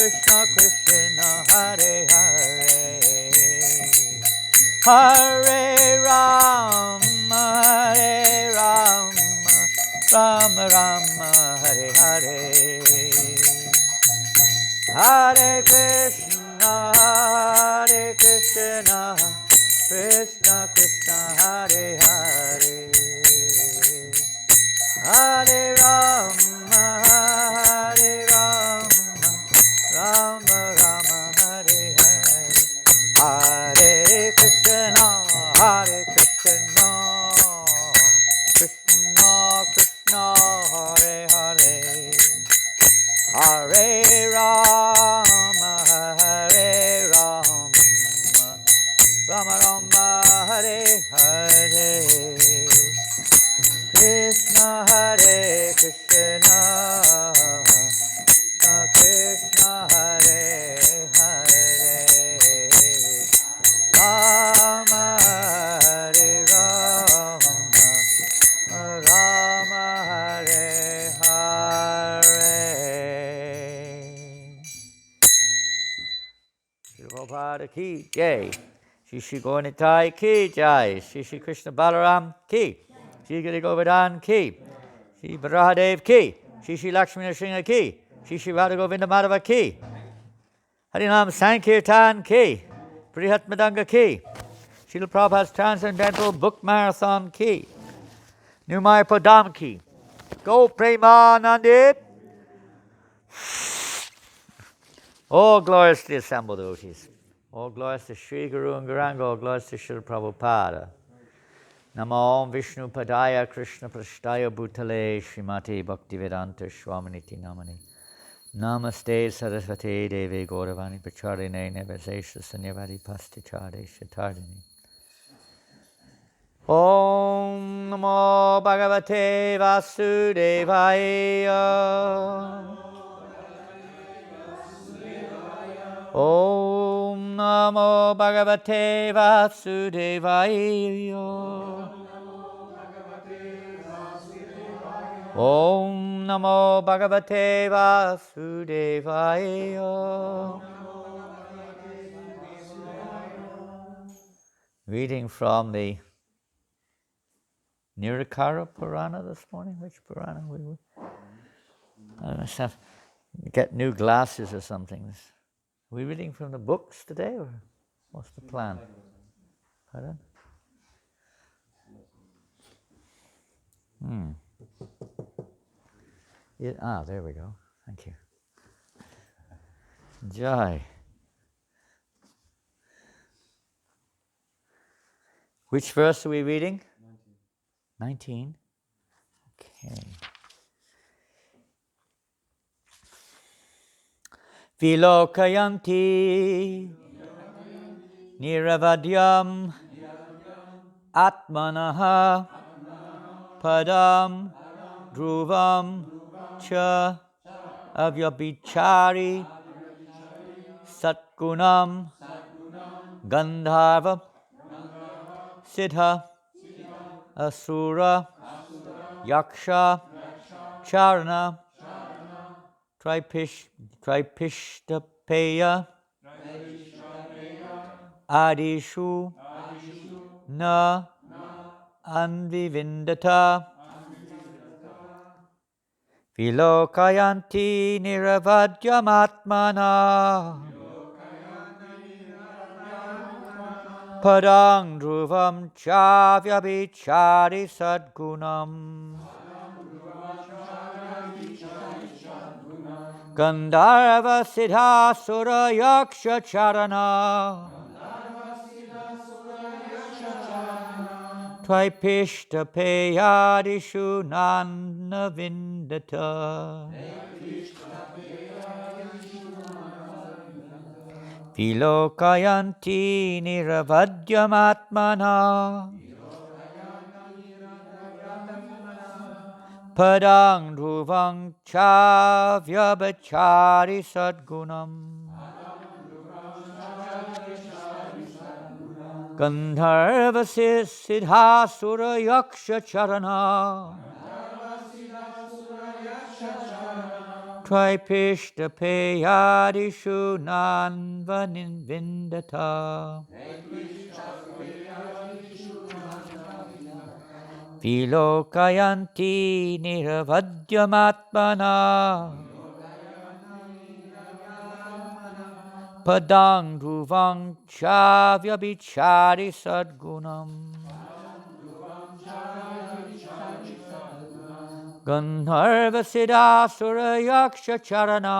Krishna Krishna Hare Hare Hare Rama Rama Rama Hare Hare Hare Krishna Krishna Krishna Hare Hare Hare Rama Rama Rama Hare Hare Hare Krishna Krishna Krishna Hare Hare Hare Rama Rama Rama Hare Hare Krishna Hare Krishna Krishna Hare Hare Rama Hare Rama Rama Hare Hare Shri Prabhupada ki jai Shri Shri Gauranitai ki jai Shri Shri Krishna Balaram ki Shri Giri Govardhan ki, Shri Varahadev ki, Shri Shri Lakshmi Nrsimha ki, Shri Shri Radha Govinda Madhava ki, Harinam Sankirtan ki, Prihat Madanga ki, Srila Prabhupada's Transcendental Book Marathon ki, New Mayapur Dham ki, Go Premanandi. All glorious to the assembled devotees, all glorious to Sri Guru and Gauranga, all glorious to Srila Prabhupada. Namo Vishnu Padaya Krishna Prashtaya Bhutale Srimati Bhaktivedanta Swaminiti Namani Namaste Saraswati Devi Gauravani Pacharine Nevasesha Sanyavadi Pastichade Shatardini Om Namo Bhagavate Vasudevaya Om Namo Bhagavate Vasudevaya Om Namo Bhagavate Vasudevaya Reading from the Nirikara Purana this morning. Which Purana we were? I must have get new glasses or something. Are we reading from the books today, or what's the plan? Pardon? There we go. Thank you. Jai. Which verse are we reading? 19. Okay. Vilokayanti Niravadyam Atmanaha Padam Dhruvam Cha Avyabhichari Satgunam Gandharva Siddha Asura Yaksha Charana Tripishtapeya Adishu Na Anvivindata Vilokayanti Niravadyamatmana Padang Dhruvam Chavyabhichari Sadgunam Gandharva Siddha Sura Yaksha Charana Tvaipishtapeya Nana Vindata Vilokayanti Niravadyamatmana Padang Dhruvam Chavyabhichari Sadgunam Gandharva Siddha Sura Yaksha Charana Tripishta peyadishu nanvanin vindata. Vilokayanti niravadyamatmana. Padang dhruvam chavyabichari sadgunam. Gandharva siddhasura yaksha charana.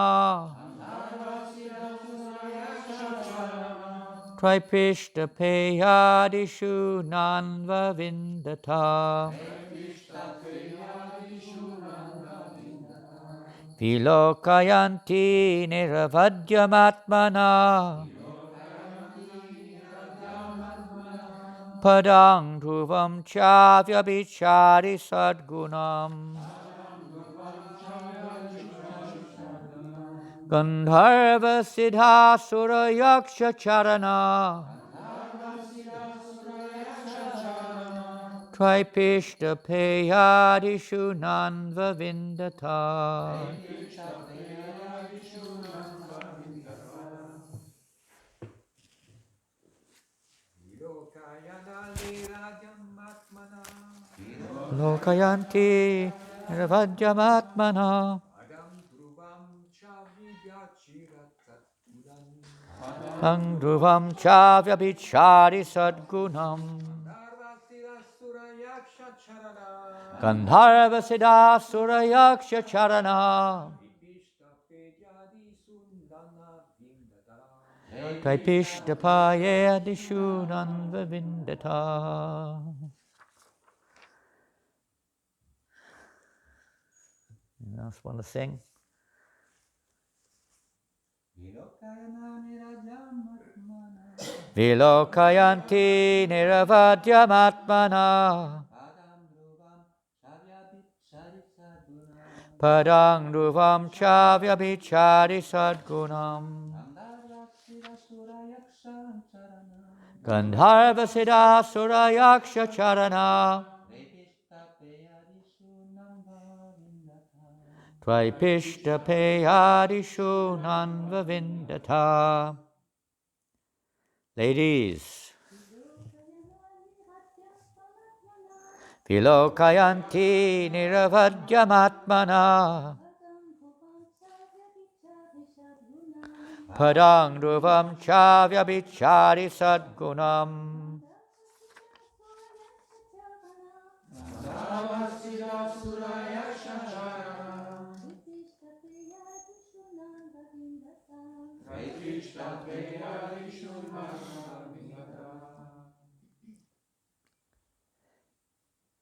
Tripishta peyadishu nanva vindata. Vilokayanti niravadyamatmana. Padang dhruvam chavyabichari sadgunam. Gandharva siddhasura yaksha charana. Tripishta peyadishu nanva vindata. Lokayanti nirvajyamatmana. Tang dhruvam chavyabichari sadgunam. Gandharva siddhasura yaksha charana. Tripishta payadishu nanva vindata. Anyone else want to sing? Vilokayanti niravadyamatmana. Padang dhruvam chavyabichari sadgunam. Gandharva siddhasura yaksha charana. Tripishta peyadishu nanva vindata. Ladies. Vilokayanti niravadyamatmana. Padang dhruvam chavyabichari sadgunam.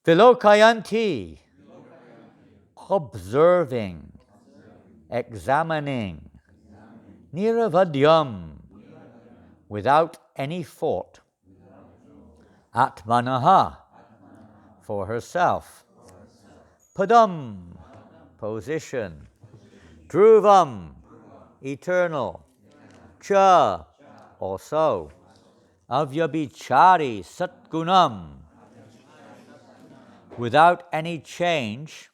Vilokayanti, observing, examining, niravadyam, without any fault, atmanaha, for herself, padam, position, dhruvam, eternal, cha, also, avyabhichari, satgunam, without any change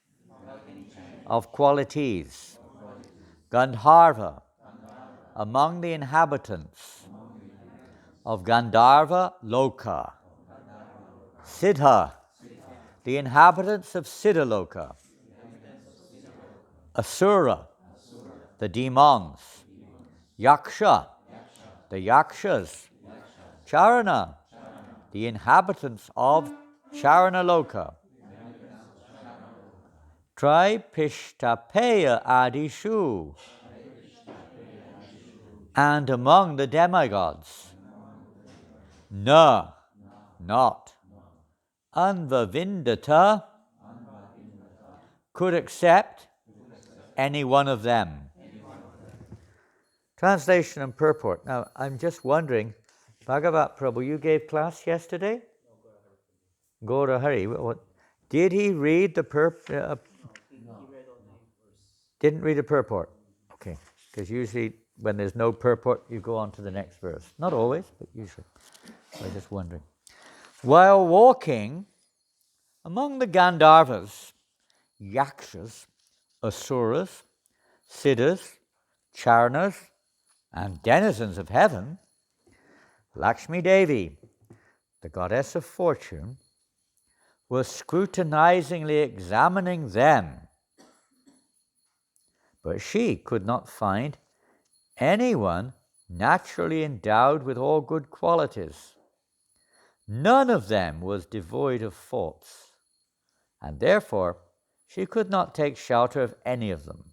of qualities, Gandharva, among the inhabitants of Gandharva Loka, Siddha, the inhabitants of Siddhaloka, Asura, the demons, Yaksha, the Yakshas, Charana, the inhabitants of Charanaloka, Tripishtapeya Adishu, and among the demigods, Na, not, Anvavindata, could accept any one of them. Translation and purport. Now, I'm just wondering, Bhagavat Prabhu, you gave class yesterday? Gaura Hari. Did he read the didn't read the purport? Okay, because usually when there's no purport, you go on to the next verse. Not always, but usually. I was just wondering. While walking among the Gandharvas, Yakshas, Asuras, siddhas, charanas, and denizens of heaven, Lakshmi Devi, the goddess of fortune, was scrutinizingly examining them, but she could not find anyone naturally endowed with all good qualities. None of them was devoid of faults, and therefore she could not take shelter of any of them.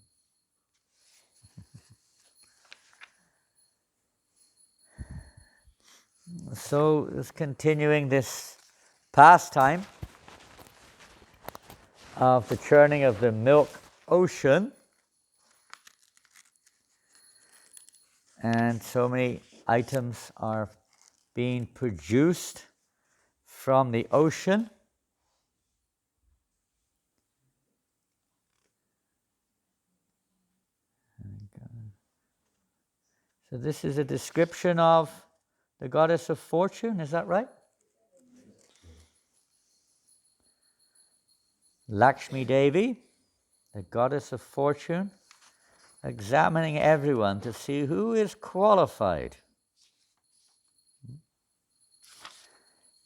So it's continuing this pastime of the churning of the milk ocean, and so many items are being produced from the ocean. So this is a description of the goddess of fortune, is that right? Lakshmi Devi, the goddess of fortune, examining everyone to see who is qualified.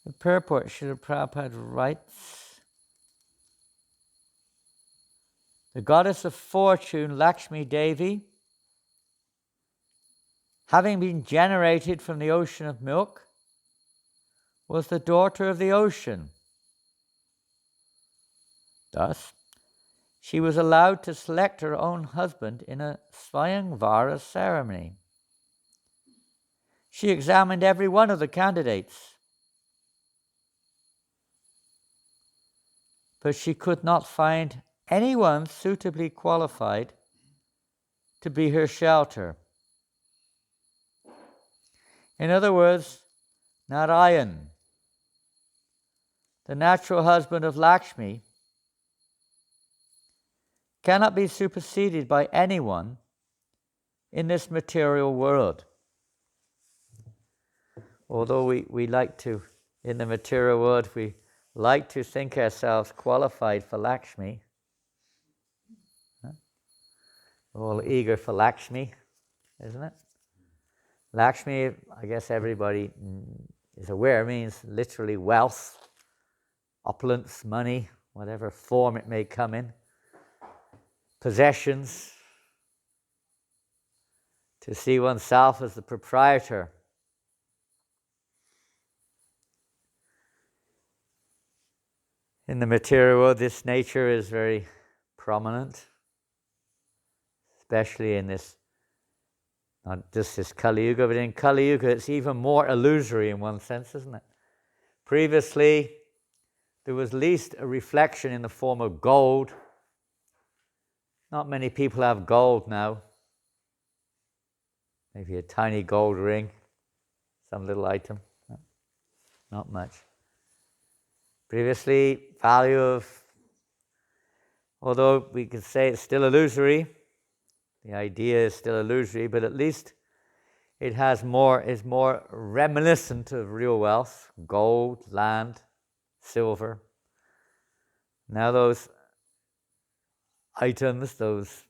The purport, Srila Prabhupada writes, the goddess of fortune, Lakshmi Devi, having been generated from the ocean of milk, was the daughter of the ocean. Thus, she was allowed to select her own husband in a Svayamvara ceremony. She examined every one of the candidates, but she could not find anyone suitably qualified to be her shelter. In other words, Narayan, the natural husband of Lakshmi, cannot be superseded by anyone in this material world. Although we like to, in the material world, we like to think ourselves qualified for Lakshmi. We're all eager for Lakshmi, isn't it? Lakshmi, I guess everybody is aware, means literally wealth, opulence, money, whatever form it may come in, possessions, to see oneself as the proprietor. In the material world, this nature is very prominent, especially in this, not just this Kali Yuga, but in Kali Yuga it's even more illusory in one sense, isn't it? Previously, there was at least a reflection in the form of gold. Not many people have gold now. Maybe a tiny gold ring, some little item, not much. Previously, value of, although we could say it's still illusory, the idea is still illusory, but at least it has more, is more reminiscent of real wealth, gold, land, silver. Now those items, those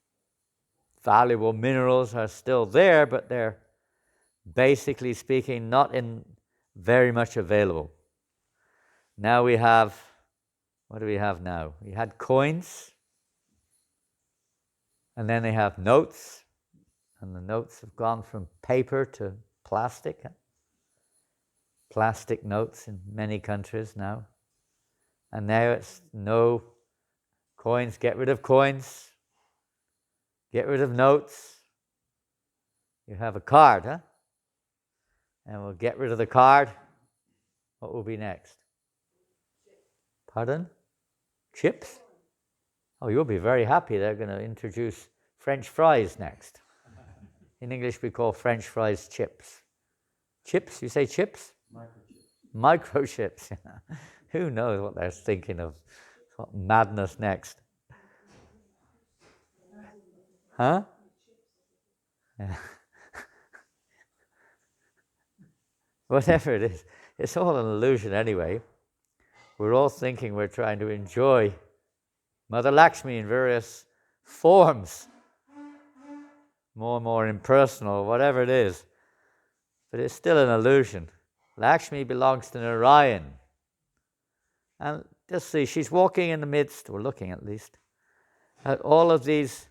valuable minerals are still there, but they're basically speaking not in very much available. Now we have, what do we have now? We had coins, and then they have notes, and the notes have gone from paper to plastic. Plastic notes in many countries now. And now it's no coins, get rid of coins, get rid of notes. You have a card, huh? And we'll get rid of the card. What will be next? Pardon? Chips? Oh, you'll be very happy. They're going to introduce French fries next. In English, we call French fries chips. Chips? You say chips? Microchips. Microchips. Who knows what they're thinking of? What madness next? Huh? Yeah. Whatever it is, it's all an illusion anyway. We're all thinking we're trying to enjoy Mother Lakshmi in various forms. more and more impersonal, whatever it is. But it's still an illusion. Lakshmi belongs to Narayan. And just see, she's walking in the midst, or looking at least, at all of these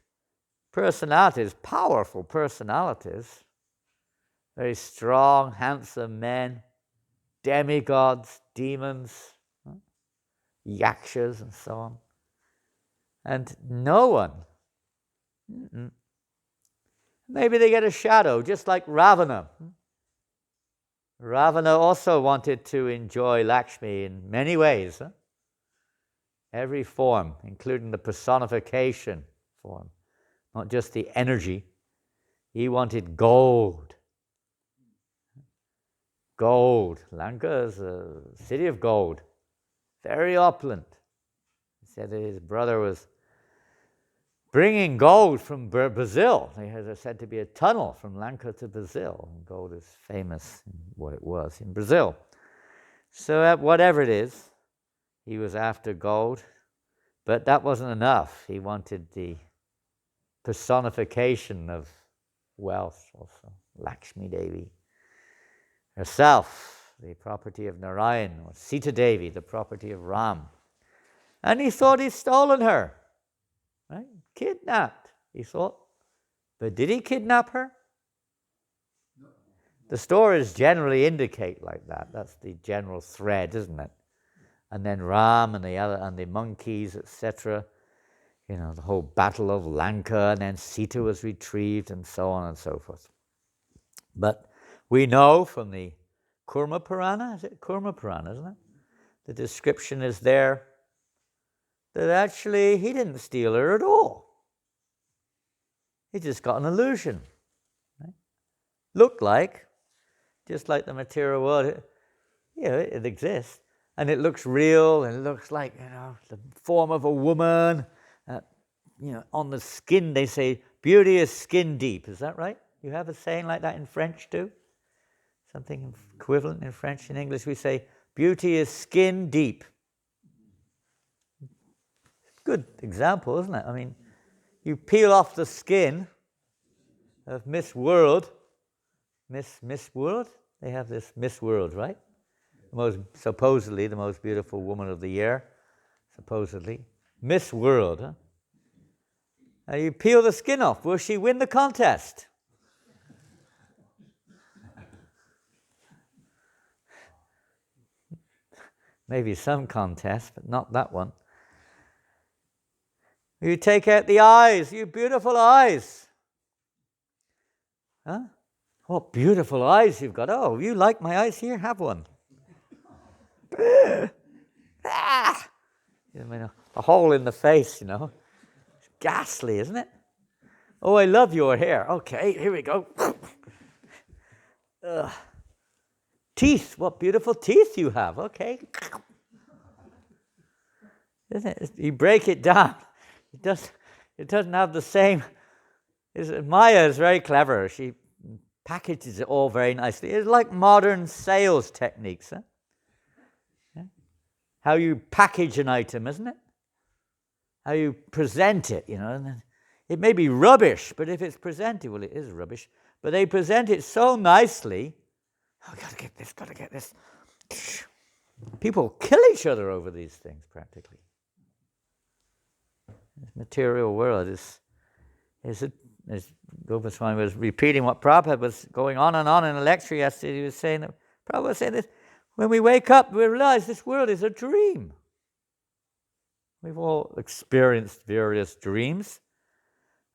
personalities, powerful personalities, very strong, handsome men, demigods, demons, yakshas, and so on. And no one, maybe they get a shadow, just like Ravana. Ravana also wanted to enjoy Lakshmi in many ways. Every form, including the personification form, not just the energy. He wanted gold. Gold. Lanka is a city of gold, very opulent. He said that his brother was bringing gold from Brazil. There said to be a tunnel from Lanka to Brazil. Gold is famous in what it was in Brazil. So whatever it is, he was after gold, but that wasn't enough. He wanted the personification of wealth also, Lakshmi Devi herself, the property of Narayan, or Sita Devi, the property of Ram. And he thought he'd stolen her, right? Kidnapped, he thought. But did he kidnap her? The stories generally indicate like that. That's the general thread, isn't it? And then Ram and the monkeys, etc. You know, the whole battle of Lanka, and then Sita was retrieved, and so on and so forth. But we know from the Kurma Purana, is it Kurma Purana, isn't it? The description is there that actually he didn't steal her at all. He just got an illusion. Right? Looked like, just like the material world, it exists. And it looks real, and it looks like, the form of a woman. On the skin, they say, beauty is skin deep. Is that right? You have a saying like that in French too? Something equivalent in French. In English, we say, beauty is skin deep. Good example, isn't it? I mean, you peel off the skin of Miss World. Miss World? They have this Miss World, right? Supposedly the most beautiful woman of the year. Supposedly. Miss World, huh? And you peel the skin off. Will she win the contest? Maybe some contest, but not that one. You take out the eyes, you beautiful eyes. Huh? What beautiful eyes you've got. Oh, you like my eyes? Here, have one. A hole in the face, It's ghastly, isn't it? Oh, I love your hair. Okay, here we go. Teeth, what beautiful teeth you have. Okay. Isn't it? You break it down. It doesn't have the same. Maya is very clever. She packages it all very nicely. It's like modern sales techniques. Huh? Yeah? How you package an item, isn't it? How you present it, And it may be rubbish, but if it's presented, well, it is rubbish. But they present it so nicely. Oh, gotta get this. People kill each other over these things, practically. This material world is as Gopaswami was repeating what Prabhupada was going on and on in a lecture yesterday. He was saying that Prabhupada was saying this: when we wake up, we realize this world is a dream. We've all experienced various dreams,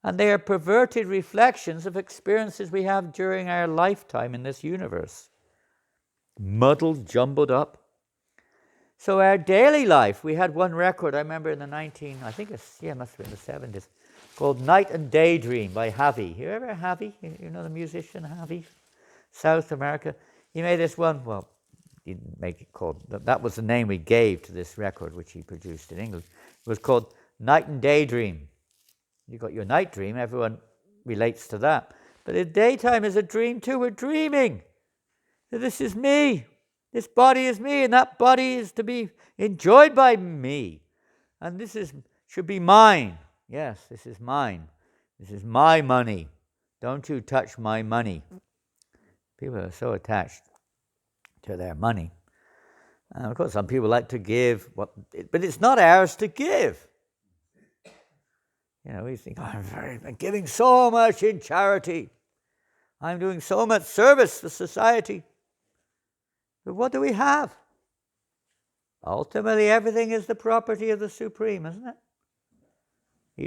and they are perverted reflections of experiences we have during our lifetime in this universe. Muddled, jumbled up. So our daily life, we had one record, I remember in the must have been the 70s, called Night and Daydream by Javi. You ever Javi? You know the musician Javi? South America. He made this one, well, he didn't make it called, that was the name we gave to this record, which he produced in English. It was called Night and Daydream. You got your night dream, everyone relates to that. But the daytime is a dream too, we're dreaming. This is me. This body is me, and that body is to be enjoyed by me. And this should be mine. Yes, this is mine. This is my money. don't you touch my money. People are so attached to their money. And of course, some people like to give, but it's not ours to give. We think, I'm giving so much in charity. I'm doing so much service for society. But what do we have? Ultimately, everything is the property of the Supreme, isn't it?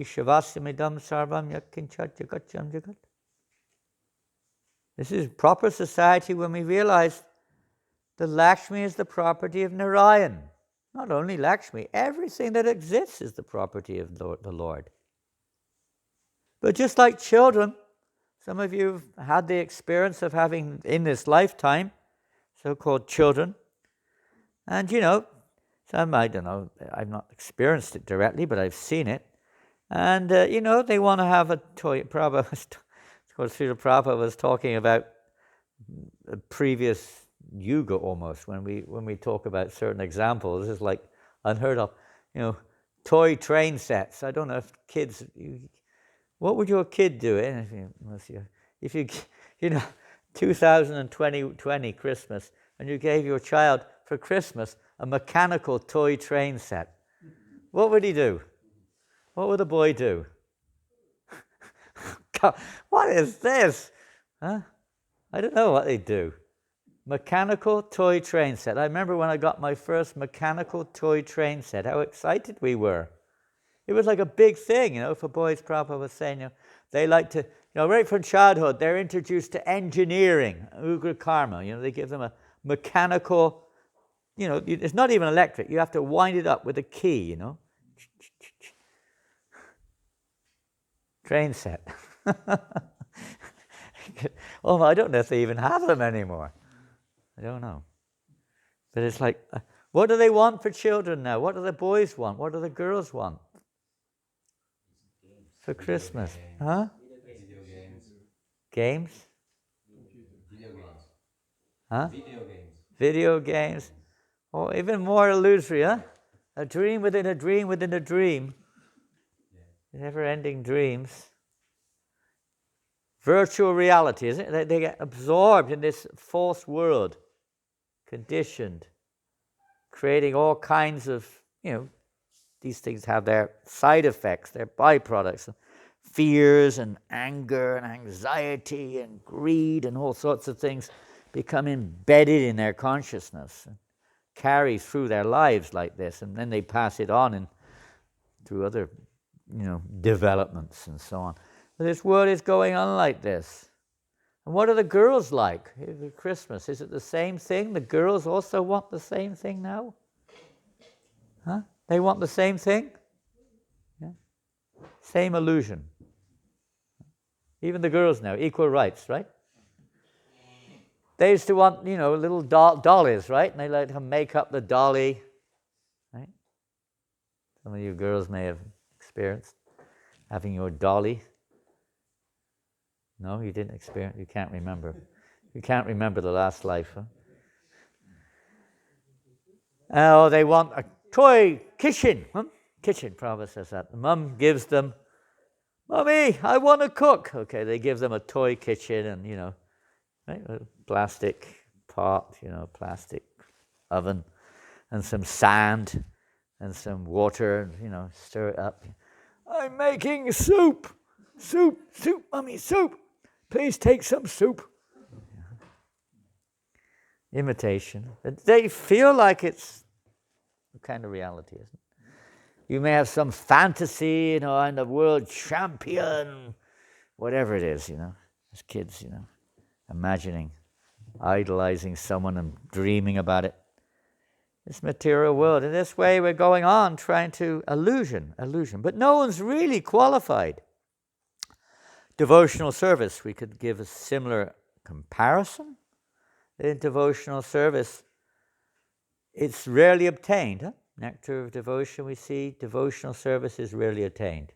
Ishavasamidam sarvam yakinchat jagacham jagat. This is proper society when we realize that Lakshmi is the property of Narayan. Not only Lakshmi, everything that exists is the property of the Lord. But just like children, some of you have had the experience of having, in this lifetime, so-called children. And some, I don't know, I've not experienced it directly, but I've seen it. And, they want to have a toy. Srila Prabhupada was talking about a previous yuga almost, when we talk about certain examples. It's like unheard of. Toy train sets. I don't know if kids... What would your kid do? If you 2020 Christmas, and you gave your child for Christmas a mechanical toy train set, what would he do? What would the boy do? God, what is this? Huh? I don't know what they'd do. Mechanical toy train set. I remember when I got my first mechanical toy train set, how excited we were. It was like a big thing, for boys. Prabhupada was saying, they like to, right from childhood, they're introduced to engineering, ugra karma. They give them a mechanical, it's not even electric. You have to wind it up with a key, Train set. Oh, I don't know if they even have them anymore. I don't know. But it's like, what do they want for children now? What do the boys want? What do the girls want for Christmas? Huh? Video games. Games? Video games. Huh? Video games. Video games. Or even more illusory, huh? A dream within a dream within a dream. Yeah. Never-ending dreams. Virtual reality, isn't it? They get absorbed in this false world, conditioned, creating all kinds of, these things have their side effects, their byproducts, fears and anger and anxiety and greed and all sorts of things become embedded in their consciousness and carry through their lives like this, and then they pass it on and through other, developments and so on. This world is going on like this. And what are the girls like? Christmas, is it the same thing? The girls also want the same thing now? Huh? They want the same thing? Yeah. Same illusion. Even the girls now, equal rights, right? They used to want, little dollies, right? And they like to make up the dolly, right? Some of you girls may have experienced having your dolly. No, you didn't experience. You can't remember. You can't remember the last life, huh? Oh, they want a toy kitchen. Huh? Kitchen, Prabhupada says that. The mum gives them, Mommy, I want to cook. Okay, they give them a toy kitchen and, right, a plastic pot, plastic oven, and some sand and some water, and, stir it up. I'm making soup. Soup, Mommy, soup. Please take some soup. Imitation. They feel like it's a kind of reality, isn't it? You may have some fantasy, I'm the world champion, whatever it is, as kids, imagining, idolizing someone and dreaming about it. This material world. In this way, we're going on trying to illusion. But no one's really qualified. Devotional service, we could give a similar comparison. In devotional service, it's rarely obtained. Huh? Nectar of devotion, we see, devotional service is rarely attained.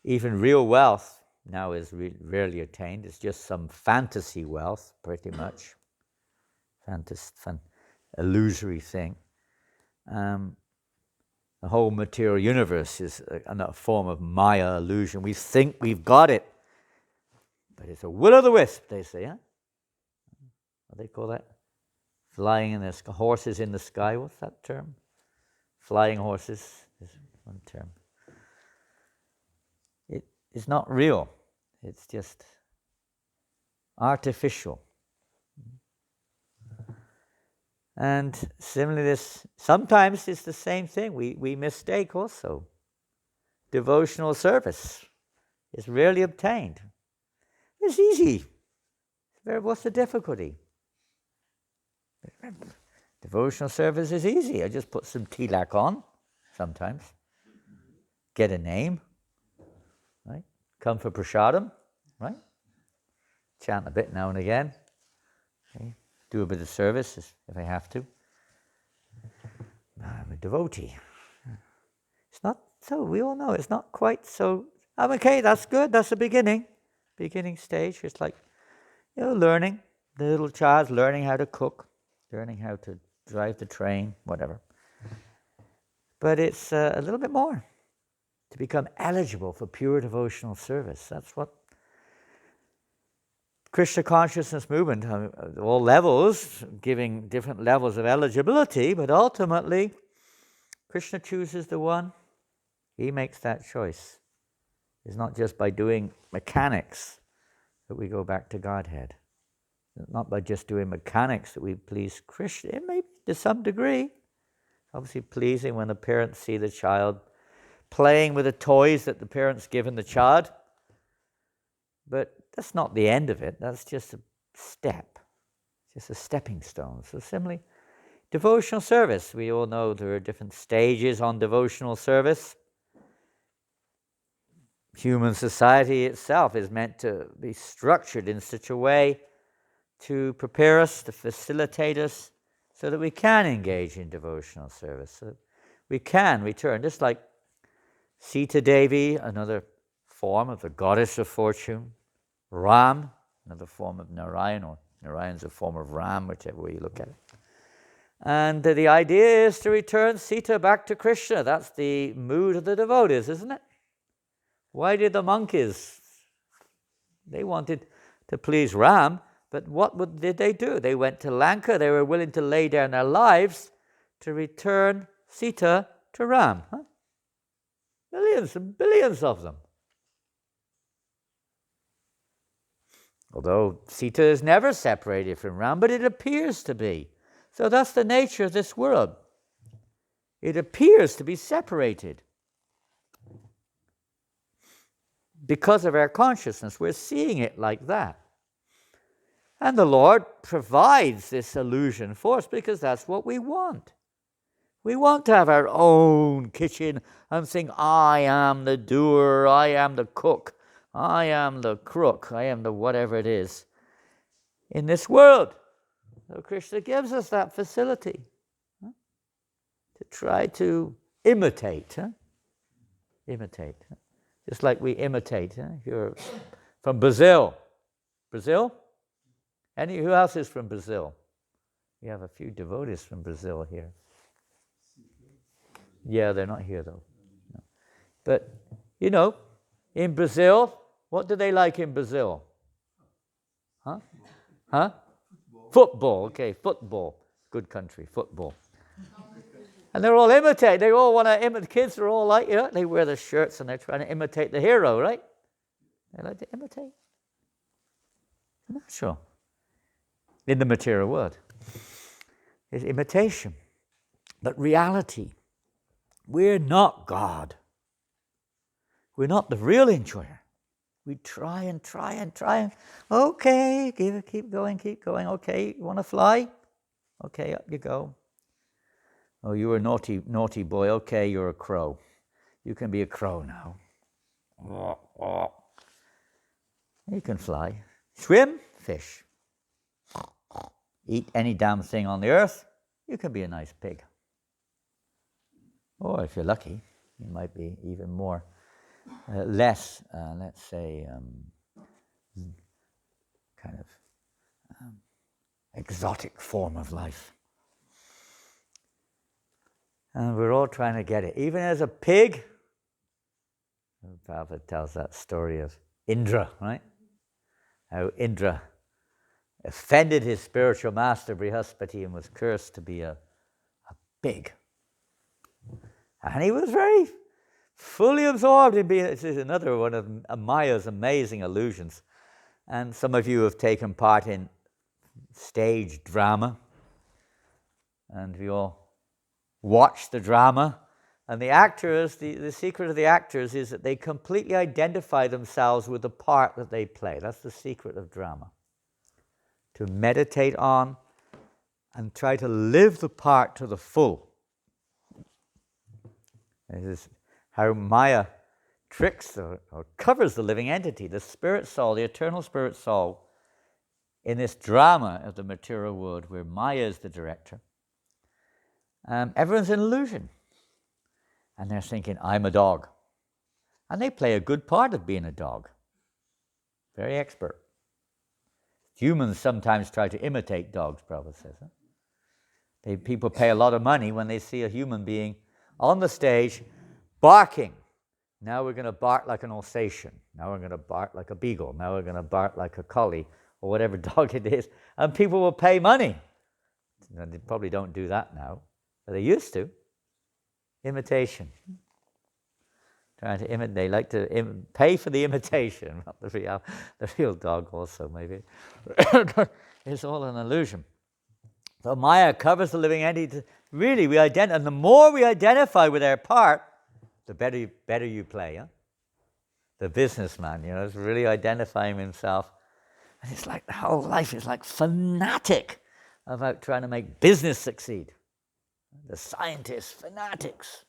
Even real wealth now is rarely attained. It's just some fantasy wealth, pretty much. Illusory thing. The whole material universe is a form of Maya illusion. We think we've got it, but it's a will-o'-the-wisp, they say, huh? What do they call that? Flying in the sky, horses in the sky. What's that term? Flying horses is one term. It is not real. It's just artificial. And similarly, sometimes it's the same thing. We mistake also. Devotional service is rarely obtained. It's easy. What's the difficulty? Devotional service is easy. I just put some tilak on sometimes. Get a name. Right? Come for prasadam. Right? Chant a bit now and again. Okay? Do a bit of service if I have to. I'm a devotee. It's not so, we all know it's not quite so. I'm okay, that's good, that's the beginning stage. It's like, learning. The little child's learning how to cook, learning how to drive the train, whatever. But it's a little bit more to become eligible for pure devotional service. That's what Krishna consciousness movement, all levels, giving different levels of eligibility, but ultimately, Krishna chooses the one. He makes that choice. It's not just by doing mechanics that we go back to Godhead. It's not by just doing mechanics that we please Krishna. It may be to some degree. Obviously pleasing when the parents see the child playing with the toys that the parents given the child. But that's not the end of it. That's just a step, just a stepping stone. So similarly, devotional service. We all know there are different stages on devotional service. Human society itself is meant to be structured in such a way to prepare us, to facilitate us, so that we can engage in devotional service. So that we can return, just like Sita Devi, another form of the goddess of fortune, Ram, another form of Narayan, or Narayan's a form of Ram, whichever way you look at it. And the idea is to return Sita back to Krishna. That's the mood of the devotees, isn't it? Why did the monkeys? They wanted to please Ram, but what did they do? They went to Lanka. They were willing to lay down their lives to return Sita to Ram. Huh? Millions and billions of them. Although Sita is never separated from Ram, but it appears to be. So that's the nature of this world. It appears to be separated. Because of our consciousness, we're seeing it like that. And the Lord provides this illusion for us because that's what we want. We want to have our own kitchen and think, I am the doer, I am the cook, I am the crook, I am the whatever it is in this world. So Krishna gives us that facility to try to imitate. Imitate. Just like we imitate. If you're from Brazil. Brazil? Who else is from Brazil? We have a few devotees from Brazil here. Yeah, they're not here though. No. But, in Brazil, what do they like in Brazil? Huh? Football. Okay, football. Good country, football. And they're all imitate. They all want to imitate. The kids are all like, they wear the shirts and they're trying to imitate the hero, right? They like to imitate. Natural. In the material world. It's imitation. But reality. We're not God. We're not the real enjoyer. We try and try and try and, okay, keep going. Okay, you want to fly? Okay, up you go. Oh, you were a naughty boy. Okay, you're a crow. You can be a crow now. You can fly. Swim, fish. Eat any damn thing on the earth. You can be a nice pig. Or if you're lucky, you might be even more, less, let's say, kind of exotic form of life. And we're all trying to get it. Even as a pig, Prabhupada tells that story of Indra, right? How Indra offended his spiritual master Brihaspati and was cursed to be a pig. And he was very fully absorbed in being. This is another one of Maya's amazing illusions. And some of you have taken part in stage drama. And we all watch the drama. And the actors, the secret of the actors is that they completely identify themselves with the part that they play. That's the secret of drama. To meditate on and try to live the part to the full. This is how Maya tricks or covers the living entity, the spirit soul, the eternal spirit soul, in this drama of the material world where Maya is the director. Everyone's an illusion. And they're thinking, I'm a dog. And they play a good part of being a dog. Very expert. Humans sometimes try to imitate dogs, Prabhupada says. People pay a lot of money when they see a human being on the stage barking. Now we're going to bark like an Alsatian. Now we're going to bark like a beagle. Now we're going to bark like a collie or whatever dog it is. And people will pay money. They probably don't do that now, but they used to. Imitation. Trying to imitate. They like to pay for the imitation, not the real dog also maybe. It's all an illusion. So Maya covers the living entity. Really, we identify, and the more we identify with our part, the better you play. Huh? The businessman, is really identifying himself. And it's like the whole life is like fanatic about trying to make business succeed. The scientists, fanatics.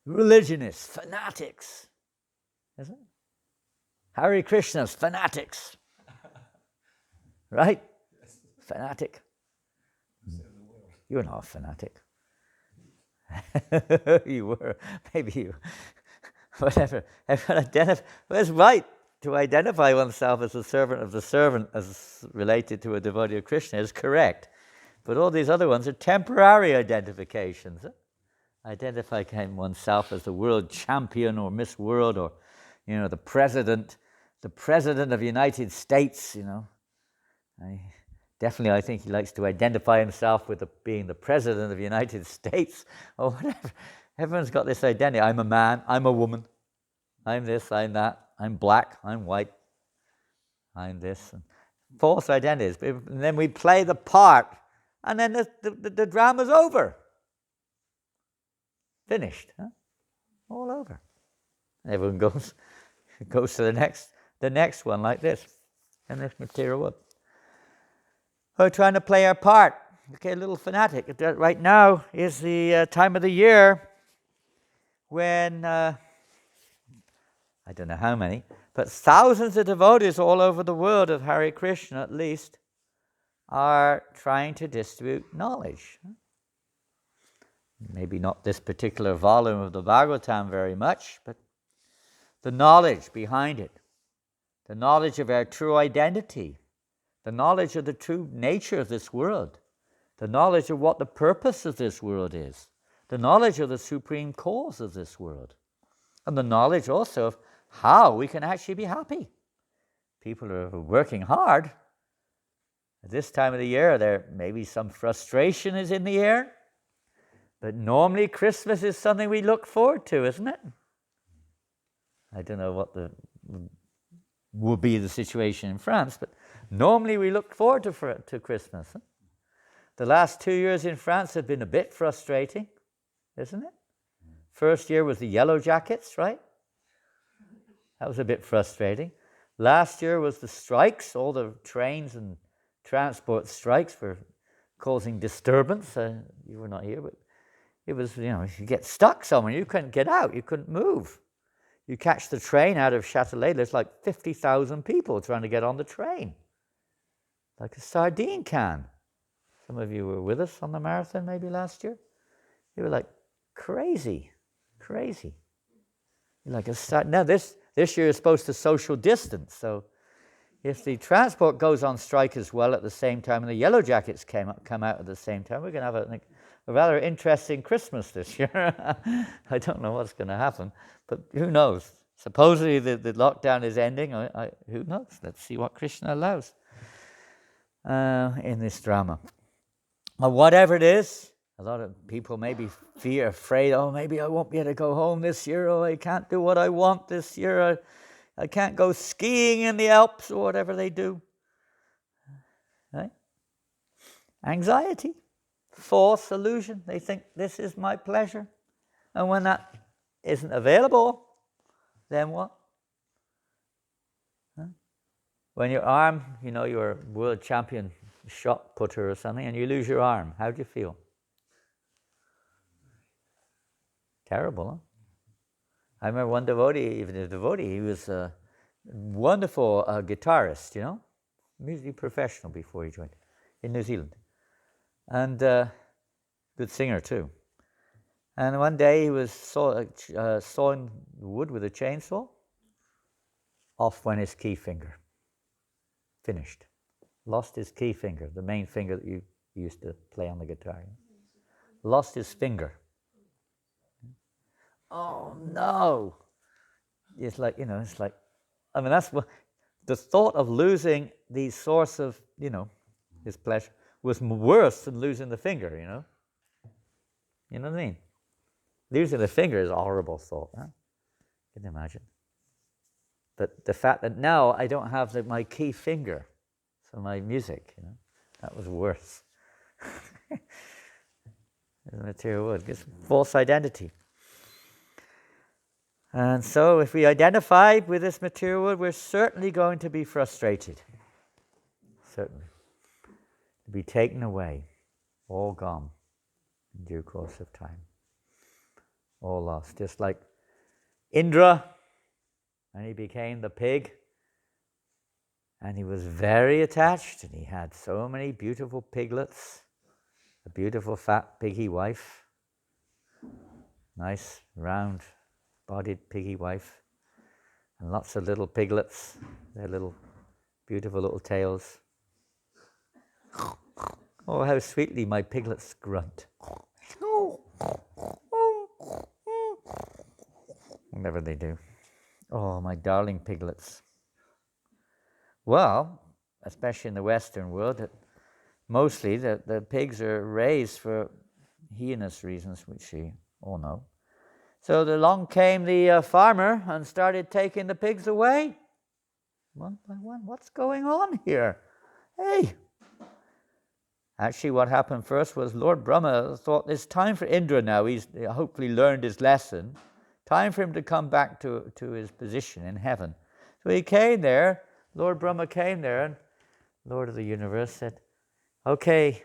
Religionists, fanatics. Isn't it? Hare Krishnas, fanatics. Right? Fanatic. You're not a fanatic. You were. Maybe you. Whatever. It's right to identify oneself as a servant of the servant as related to a devotee of Krishna is correct. But all these other ones are temporary identifications. Identifying oneself as the world champion or Miss World or, the president of the United States, I think he likes to identify himself with being the president of the United States or whatever. Everyone's got this identity. I'm a man, I'm a woman, I'm this, I'm that, I'm black, I'm white, I'm this. And false identities. And then we play the part, and then the drama's over. Finished. Huh? All over. And everyone goes to the next one like this, in this material world. We're trying to play our part. Okay, a little fanatic. Right now is the time of the year when, I don't know how many, but thousands of devotees all over the world of Hare Krishna at least are trying to distribute knowledge. Maybe not this particular volume of the Bhagavatam very much, but the knowledge behind it, the knowledge of our true identity, the knowledge of the true nature of this world, the knowledge of what the purpose of this world is, the knowledge of the supreme cause of this world, and the knowledge also of how we can actually be happy. People are working hard. At this time of the year, there maybe some frustration is in the air, but normally Christmas is something we look forward to, isn't it? I don't know what will be the situation in France, but normally we look forward to Christmas. Huh? The last 2 years in France have been a bit frustrating, isn't it? First year was the yellow jackets, right? That was a bit frustrating. Last year was the strikes, all the trains and transport strikes for causing disturbance. You were not here, but it was, you get stuck somewhere, you couldn't get out, you couldn't move. You catch the train out of Châtelet, there's like 50,000 people trying to get on the train. Like a sardine can. Some of you were with us on the marathon maybe last year. You were like crazy. Like now this year is supposed to social distance, so if the transport goes on strike as well at the same time and the yellow jackets come out at the same time, we're going to have a rather interesting Christmas this year. I don't know what's going to happen, but who knows? Supposedly the lockdown is ending. Who knows? Let's see what Krishna allows in this drama. But whatever it is, a lot of people may be afraid, oh, maybe I won't be able to go home this year, or I can't do what I want this year, I can't go skiing in the Alps, or whatever they do. Right? Anxiety, false illusion. They think this is my pleasure. And when that isn't available, then what? Huh? When your arm, you're a world champion shot putter or something, and you lose your arm, how do you feel? Terrible, huh? I remember one devotee, even a devotee, he was a wonderful guitarist, music professional before he joined in New Zealand. And good singer too. And one day he was sawing wood with a chainsaw. Off went his key finger. Finished. Lost his key finger, the main finger that you used to play on the guitar. Lost his finger. Oh no! It's like, that's what the thought of losing the source of, his pleasure was worse than losing the finger, You know what I mean? Losing the finger is a horrible thought, huh? Can you imagine? But the fact that now I don't have my key finger for my music, that was worse. The material world gives false identity. And so if we identify with this material world, we're certainly going to be frustrated. Certainly. To be taken away, all gone in due course of time. All lost. Just like Indra, and he became the pig, and he was very attached, and he had so many beautiful piglets, a beautiful fat piggy wife, nice round-bodied piggy wife, and lots of little piglets, their little beautiful little tails. Oh, how sweetly my piglets grunt. Whatever they do. Oh, my darling piglets. Well, especially in the Western world, mostly the pigs are raised for heinous reasons, which you all know. So along came the farmer and started taking the pigs away. One by one. What's going on here? Hey! Actually, what happened first was Lord Brahma thought it's time for Indra now. He's hopefully learned his lesson. Time for him to come back to his position in heaven. So he came there, Lord Brahma came there, and Lord of the universe said, okay,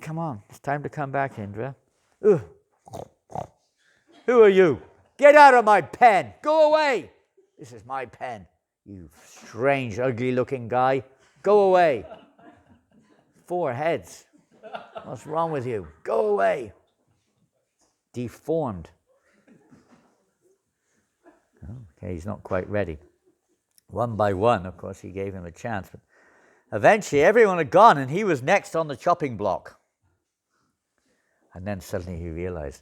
come on. It's time to come back, Indra. Ugh. Who are you? Get out of my pen. Go away. This is my pen. You strange, ugly-looking guy. Go away. 4 heads. What's wrong with you? Go away. Deformed. Okay, he's not quite ready. One by one, of course, he gave him a chance. But eventually, everyone had gone, and he was next on the chopping block. And then suddenly he realized,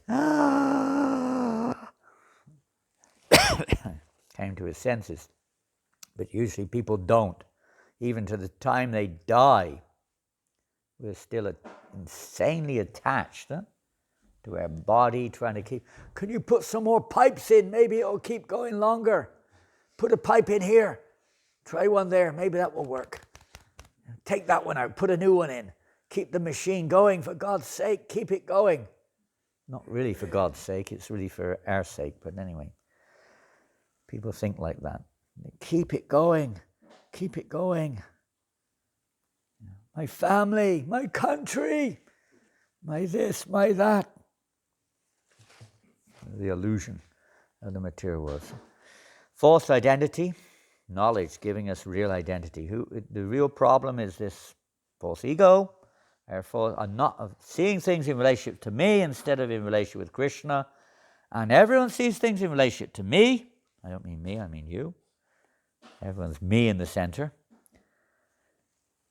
came to his senses. But usually people don't. Even to the time they die, we're still insanely attached to our body, trying to keep, can you put some more pipes in? Maybe it'll keep going longer. Put a pipe in here. Try one there. Maybe that will work. Take that one out. Put a new one in. Keep the machine going. For God's sake, keep it going. Not really for God's sake. It's really for our sake. But anyway, people think like that. Keep it going. Keep it going. My family, my country, my this, my that. The illusion of the material world. False identity, knowledge giving us real identity. The real problem is this false ego, not seeing things in relationship to me instead of in relation with Krishna. And everyone sees things in relationship to me. I don't mean me, I mean you. Everyone's me in the center.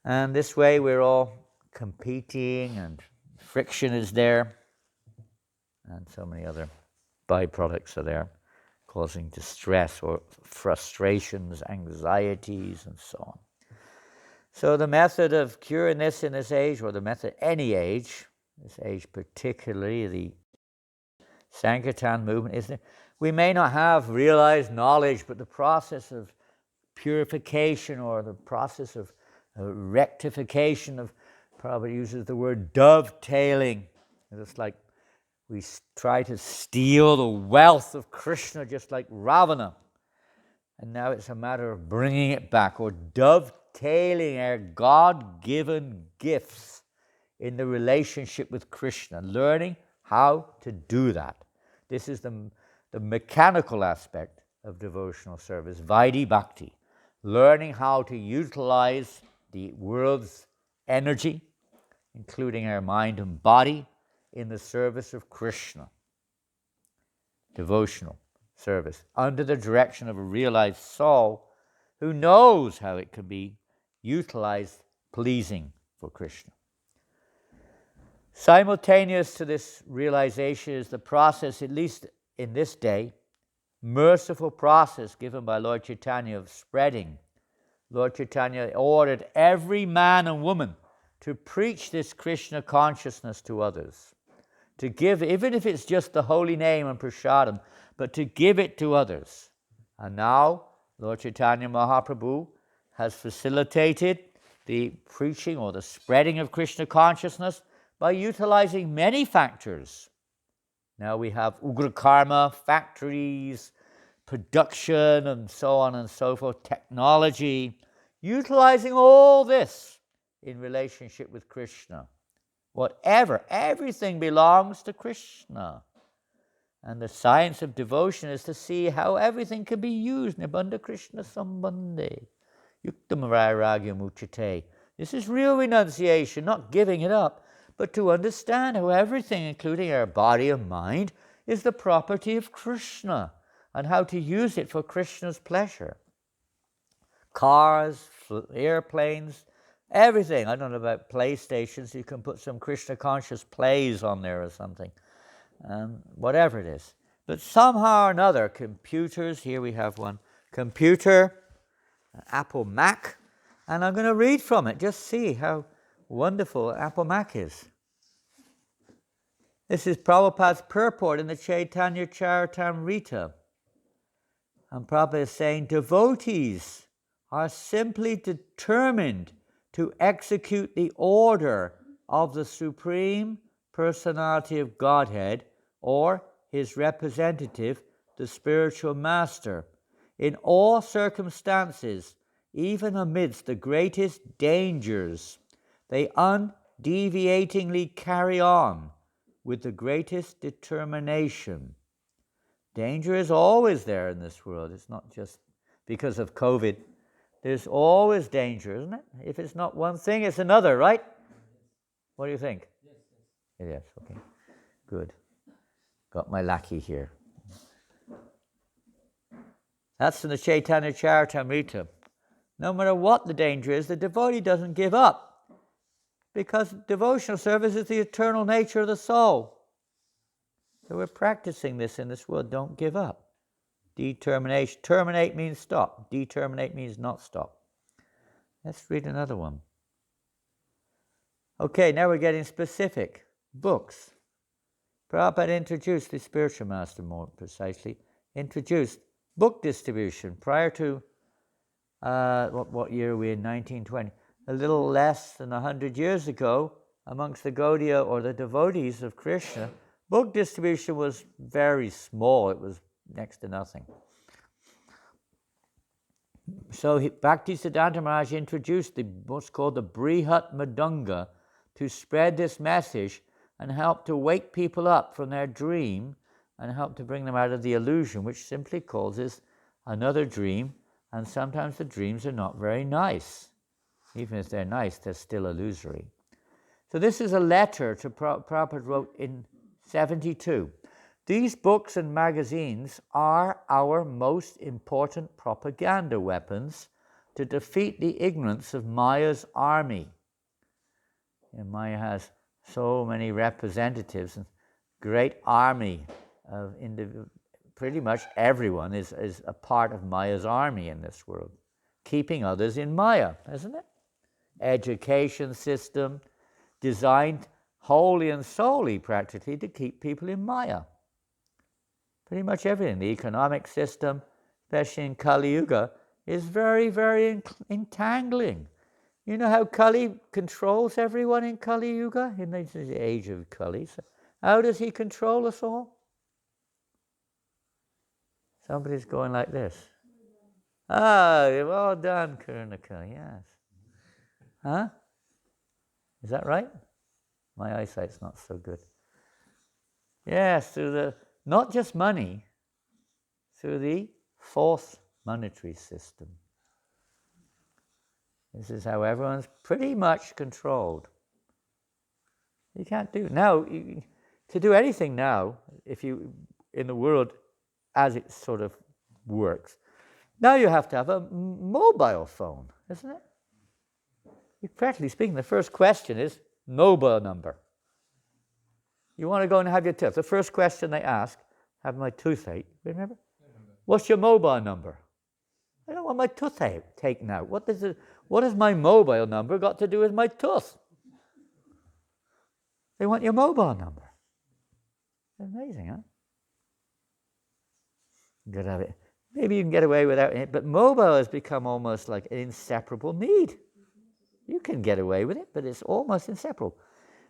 And this way we're all competing and friction is there. and so many other byproducts are there, causing distress or frustrations, anxieties, and so on. So the method of curing this in this age, or the method any age, this age particularly, the Sankirtan movement, is that we may not have realized knowledge, but the process of purification or the process of rectification of, probably uses the word dovetailing. It's like we try to steal the wealth of Krishna just like Ravana. And now it's a matter of bringing it back, or dovetailing our God-given gifts in the relationship with Krishna, learning how to do that. This is the mechanical aspect of devotional service, Vaidhi Bhakti, learning how to utilize the world's energy, including our mind and body, in the service of Krishna. Devotional service, under the direction of a realized soul who knows how it can be utilized pleasing for Krishna. Simultaneous to this realization is the process, at least in this day, merciful process given by Lord Chaitanya of spreading. Lord Chaitanya ordered every man and woman to preach this Krishna consciousness to others, to give, even if it's just the holy name and prasadam, but to give it to others. And now Lord Chaitanya Mahaprabhu has facilitated the preaching or the spreading of Krishna consciousness by utilizing many factors. Now we have Ugra Karma, factories, production, and so on and so forth, technology, utilizing all this in relationship with Krishna. Whatever, everything belongs to Krishna. And the science of devotion is to see how everything can be used. Nibandha Krishna Sambandhe, Yuktam Vairagya Muchate. This is real renunciation, not giving it up, but to understand how everything, including our body and mind, is the property of Krishna, and how to use it for Krishna's pleasure. Cars, airplanes, everything. I don't know about PlayStations. You can put some Krishna conscious plays on there or something. Whatever it is. But somehow or another, computers, here we have one, computer, Apple Mac, and I'm going to read from it, just see how wonderful Apple Mac is. This is Prabhupada's purport in the Chaitanya Charitamrita. And Prabhupada is saying, devotees are simply determined to execute the order of the Supreme Personality of Godhead, or his representative, the spiritual master, in all circumstances, even amidst the greatest dangers. They undeviatingly carry on with the greatest determination. Danger is always there in this world. It's not just because of COVID. There's always danger, isn't it? If it's not one thing, it's another, right? What do you think? Yes. It is, okay. Good. Got my lackey here. That's in the Chaitanya Charitamrita. No matter what the danger is, the devotee doesn't give up, because devotional service is the eternal nature of the soul. So we're practicing this in this world. Don't give up. Determination. Terminate means stop. Determinate means not stop. Let's read another one. Okay, now we're getting specific. Books. Prabhupada introduced, the spiritual master more precisely, introduced book distribution prior to, what year are we in, 1920? A little less than 100 years ago, amongst the Gaudiya, or the devotees of Krishna, book distribution was very small. It was next to nothing. So Bhaktisiddhanta Maharaj introduced what's called the Brihat Madanga to spread this message and help to wake people up from their dream and help to bring them out of the illusion, which simply causes another dream, and sometimes the dreams are not very nice. Even if they're nice, they're still illusory. So this is a letter to Prabhupada wrote in 72. These books and magazines are our most important propaganda weapons to defeat the ignorance of Maya's army. And Maya has so many representatives, and great army of pretty much everyone is a part of Maya's army in this world, keeping others in Maya, isn't it? Education system designed wholly and solely practically to keep people in Maya. Pretty much everything. The economic system, especially in Kali Yuga, is very, very entangling. You know how Kali controls everyone in Kali Yuga? In the age of Kali. So how does he control us all? Somebody's going like this. Ah, well done, Kurnika, yes. Huh? Is that right? My eyesight's not so good. Yes, through the, not just money, through the fourth monetary system. This is how everyone's pretty much controlled. You can't do now. To do anything now, if you in the world as it sort of works, now you have to have a mobile phone, isn't it? Practically speaking, the first question is mobile number. You want to go and have your tooth. The first question they ask, have my toothache, remember? What's your mobile number? I don't want my toothache taken out. What has my mobile number got to do with my tooth? They want your mobile number. Amazing, huh? You gotta have it. Maybe you can get away without it, but mobile has become almost like an inseparable need. You can get away with it, but it's almost inseparable.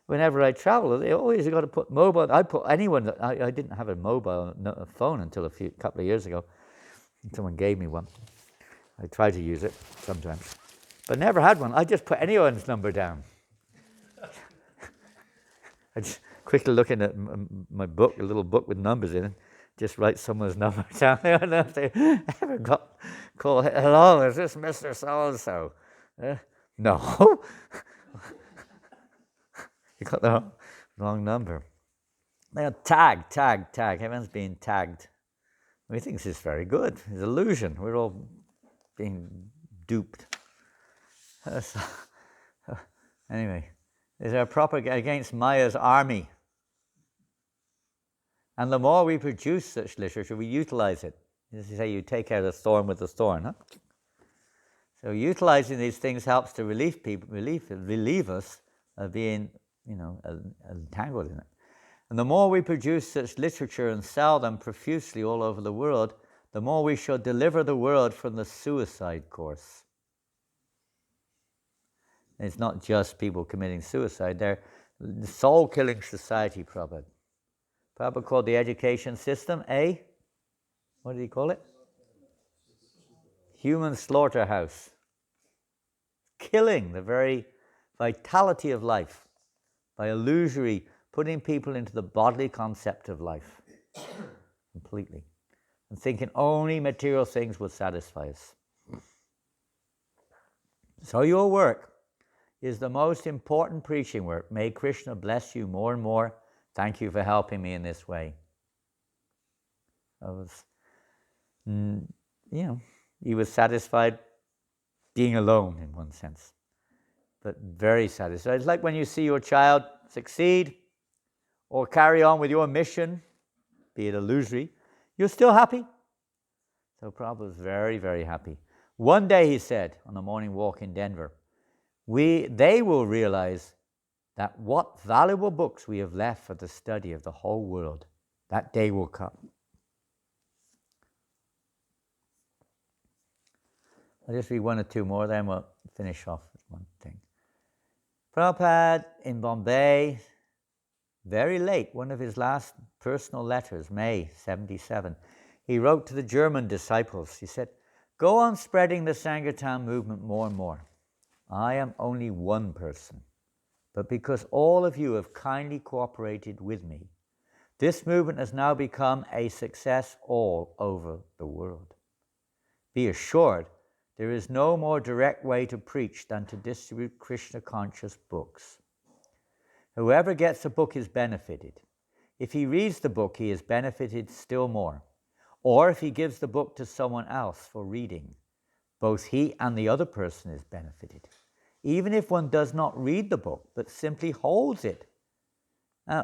Whenever I travel, they always got to put mobile. I put anyone. I didn't have a mobile phone until a couple of years ago. Someone gave me one. I try to use it sometimes, but never had one. I just put anyone's number down. I just quickly looking at my book, a little book with numbers in it, just write someone's number down. I don't know if they ever got called. Hello, is this Mr. So-and-so? No. You got the wrong number. Now, tag. Everyone's being tagged. We think this is very good. It's illusion. We're all being duped. Anyway, is our propaganda against Maya's army. And the more we produce such literature, we utilize it. As you say, you take out a thorn with a thorn, huh? So utilizing these things helps to relieve us of being, entangled in it. And the more we produce such literature and sell them profusely all over the world, the more we shall deliver the world from the suicide course. And it's not just people committing suicide. They're the soul-killing society, Prabhupada. Prabhupada called the education system what did he call it? Human slaughterhouse. Killing the very vitality of life by illusory putting people into the bodily concept of life completely and thinking only material things will satisfy us. So your work is the most important preaching work. May Krishna bless you more and more. Thank you for helping me in this way. He was satisfied being alone in one sense, but very satisfied. It's like when you see your child succeed or carry on with your mission, be it illusory, you're still happy. So Prabhupada was very, very happy. One day he said on a morning walk in Denver, they will realize that what valuable books we have left for the study of the whole world. That day will come. I'll just read one or two more, then we'll finish off with one thing. Prabhupada in Bombay, very late, one of his last personal letters, May 77, he wrote to the German disciples. He said, "Go on spreading the Sankirtan movement more and more. I am only one person, but because all of you have kindly cooperated with me, this movement has now become a success all over the world. Be assured, there is no more direct way to preach than to distribute Krishna-conscious books. Whoever gets a book is benefited. If he reads the book, he is benefited still more. Or if he gives the book to someone else for reading, both he and the other person is benefited. Even if one does not read the book, but simply holds it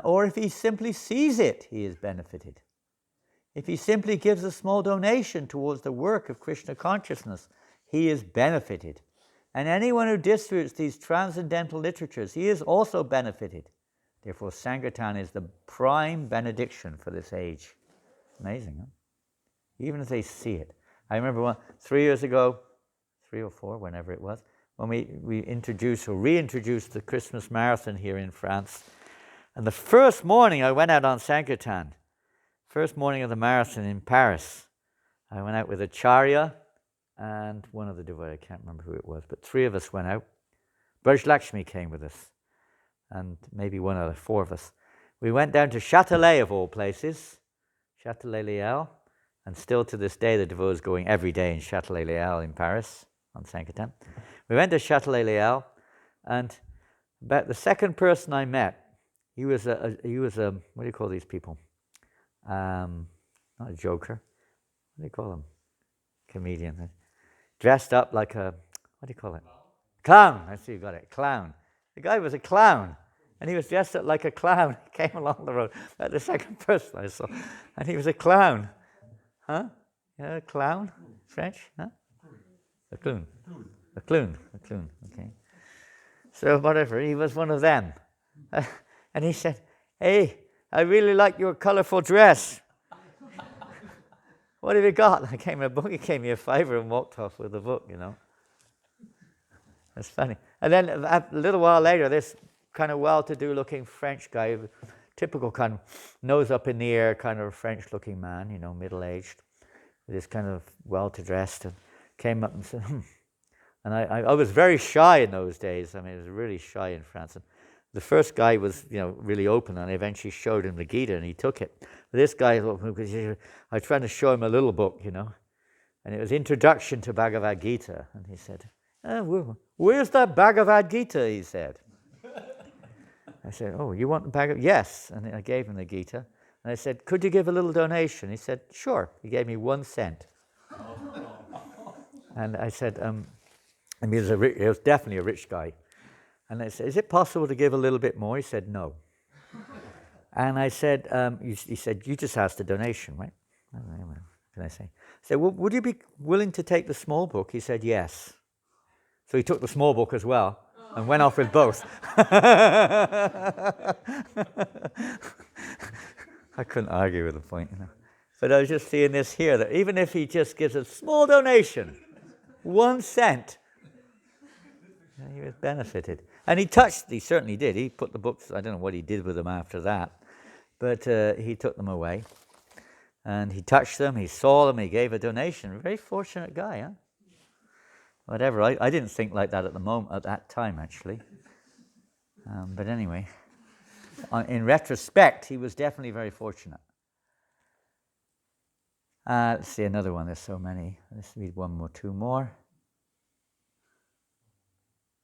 Or if he simply sees it, he is benefited. If he simply gives a small donation towards the work of Krishna consciousness, he is benefited. And anyone who distributes these transcendental literatures, he is also benefited. Therefore, Sankirtan is the prime benediction for this age. Amazing, huh? Even if they see it. I remember 3 years ago, 3 or 4, whenever it was, when we introduced or reintroduced the Christmas marathon here in France. And the first morning I went out on Sankirtan, first morning of the marathon in Paris, I went out with Acharya and one other devotee, I can't remember who it was, but 3 of us went out. Braj Lakshmi came with us, and maybe one other, 4 of us. We went down to Châtelet, of all places, Châtelet-Léal, and still to this day the devotees going every day in Châtelet-Léal in Paris on Sankirtan. We went to Châtelet-Léal, and about the second person I met, he was a what do you call these people? Not a joker. What do you call them? Comedian. Dressed up like a, what do you call it? Clown. I see you got it. Clown. The guy was a clown, and he was dressed up like a clown. He came along the road. That's the second person I saw, and he was a clown. Huh? Yeah, a clown? French? Huh? A clown. A clown. A clown. Okay. So whatever, he was one of them. And he said, "Hey, I really like your colorful dress. What have you got?" I gave him a book. He gave me a favor and walked off with the book, you know. That's funny. And then a little while later, this kind of well-to-do looking French guy, typical kind of nose up in the air, kind of French-looking man, you know, middle-aged, with this kind of well-to-dressed, and came up and said, And I was very shy in those days. I mean, I was really shy in France. And the first guy was, you know, really open, and I eventually showed him the Gita, and he took it. But this guy, I was trying to show him a little book, you know, and it was Introduction to Bhagavad Gita. And he said, "Where's that Bhagavad Gita?" he said. I said, "Oh, you want the Bhagavad?" "Yes." And I gave him the Gita. And I said, "Could you give a little donation?" He said, "Sure." He gave me 1 cent. And I said, I mean, he was definitely a rich guy. And I said, "Is it possible to give a little bit more?" He said, "No." And I said, he said, "You just asked a donation, right?" I don't know, what can I say? I said, "Well, would you be willing to take the small book?" He said, "Yes." So he took the small book as well and went off with both. I couldn't argue with the point, you know. But I was just seeing this here, that even if he just gives a small donation, 1 cent, he was benefited. And he certainly did. He put the books, I don't know what he did with them after that, but he took them away. And he touched them, he saw them, he gave a donation. Very fortunate guy, huh? Whatever, I didn't think like that at that time, actually. But anyway, in retrospect, he was definitely very fortunate. Let's see another one. There's so many. Let's read 2 more.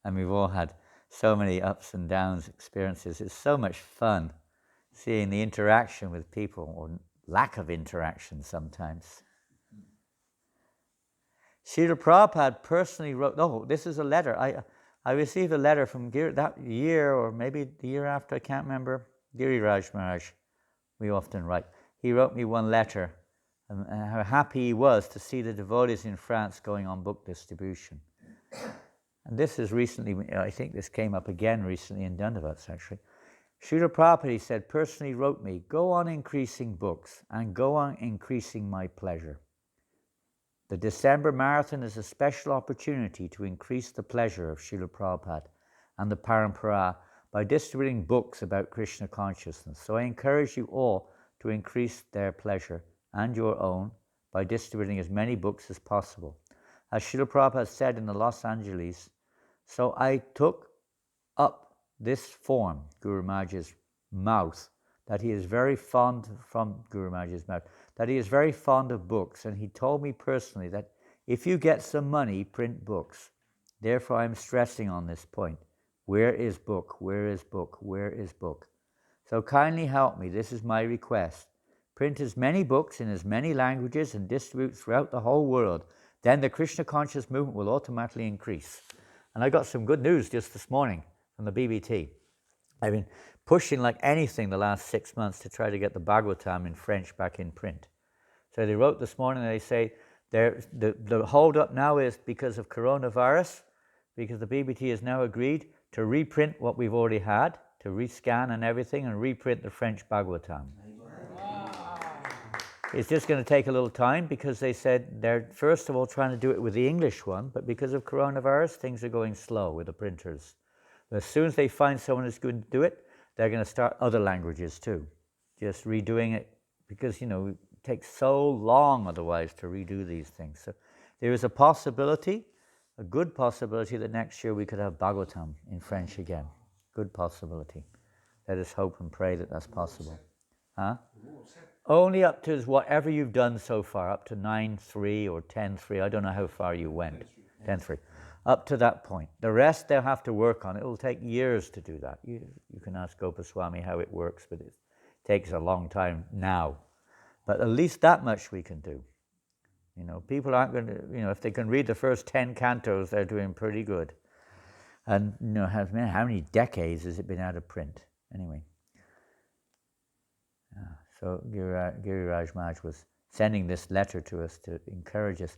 And we've all had so many ups and downs experiences. It's so much fun seeing the interaction with people, or lack of interaction sometimes. Srila Prabhupada personally wrote, this is a letter. I received a letter from that year, or maybe the year after, I can't remember, Giriraj Maharaj. We often write. He wrote me one letter, and how happy he was to see the devotees in France going on book distribution. And this is recently, I think this came up again recently in Dandavats, actually. Srila Prabhupada, he said, personally wrote me, "Go on increasing books, and go on increasing my pleasure. The December Marathon is a special opportunity to increase the pleasure of Srila Prabhupada and the Parampara by distributing books about Krishna consciousness. So I encourage you all to increase their pleasure and your own by distributing as many books as possible. As Srila Prabhupada said in the Los Angeles, so I took up this form, Guru Maharaj's mouth, that he is very fond, from Guru Maharaj's mouth, that he is very fond of books, and he told me personally that if you get some money, print books. Therefore I am stressing on this point. Where is book? Where is book? Where is book? So kindly help me, this is my request. Print as many books in as many languages and distribute throughout the whole world. Then the Krishna conscious movement will automatically increase. And I got some good news just this morning from the BBT. I've been pushing like anything the last 6 months to try to get the Bhagavatam in French back in print. So they wrote this morning, they say the hold up now is because of coronavirus, because the BBT has now agreed to reprint what we've already had, to rescan and everything, and reprint the French Bhagavatam. It's just going to take a little time because they said they're first of all trying to do it with the English one, but because of coronavirus, things are going slow with the printers. But as soon as they find someone who's going to do it, they're going to start other languages too, just redoing it, because it takes so long otherwise to redo these things. So there is a possibility, a good possibility, that next year we could have Bhagavatam in French again. Good possibility. Let us hope and pray that that's possible. Huh? Only up to whatever you've done so far, up to 9.3 or 10.3. I don't know how far you went. 10.3. Up to that point. The rest they'll have to work on. It will take years to do that. You can ask Gopaswami how it works, but it takes a long time now. But at least that much we can do. People aren't going to, if they can read the first 10 cantos, they're doing pretty good. And, how many decades has it been out of print? Anyway. So Giriraj Maharaj was sending this letter to us to encourage us.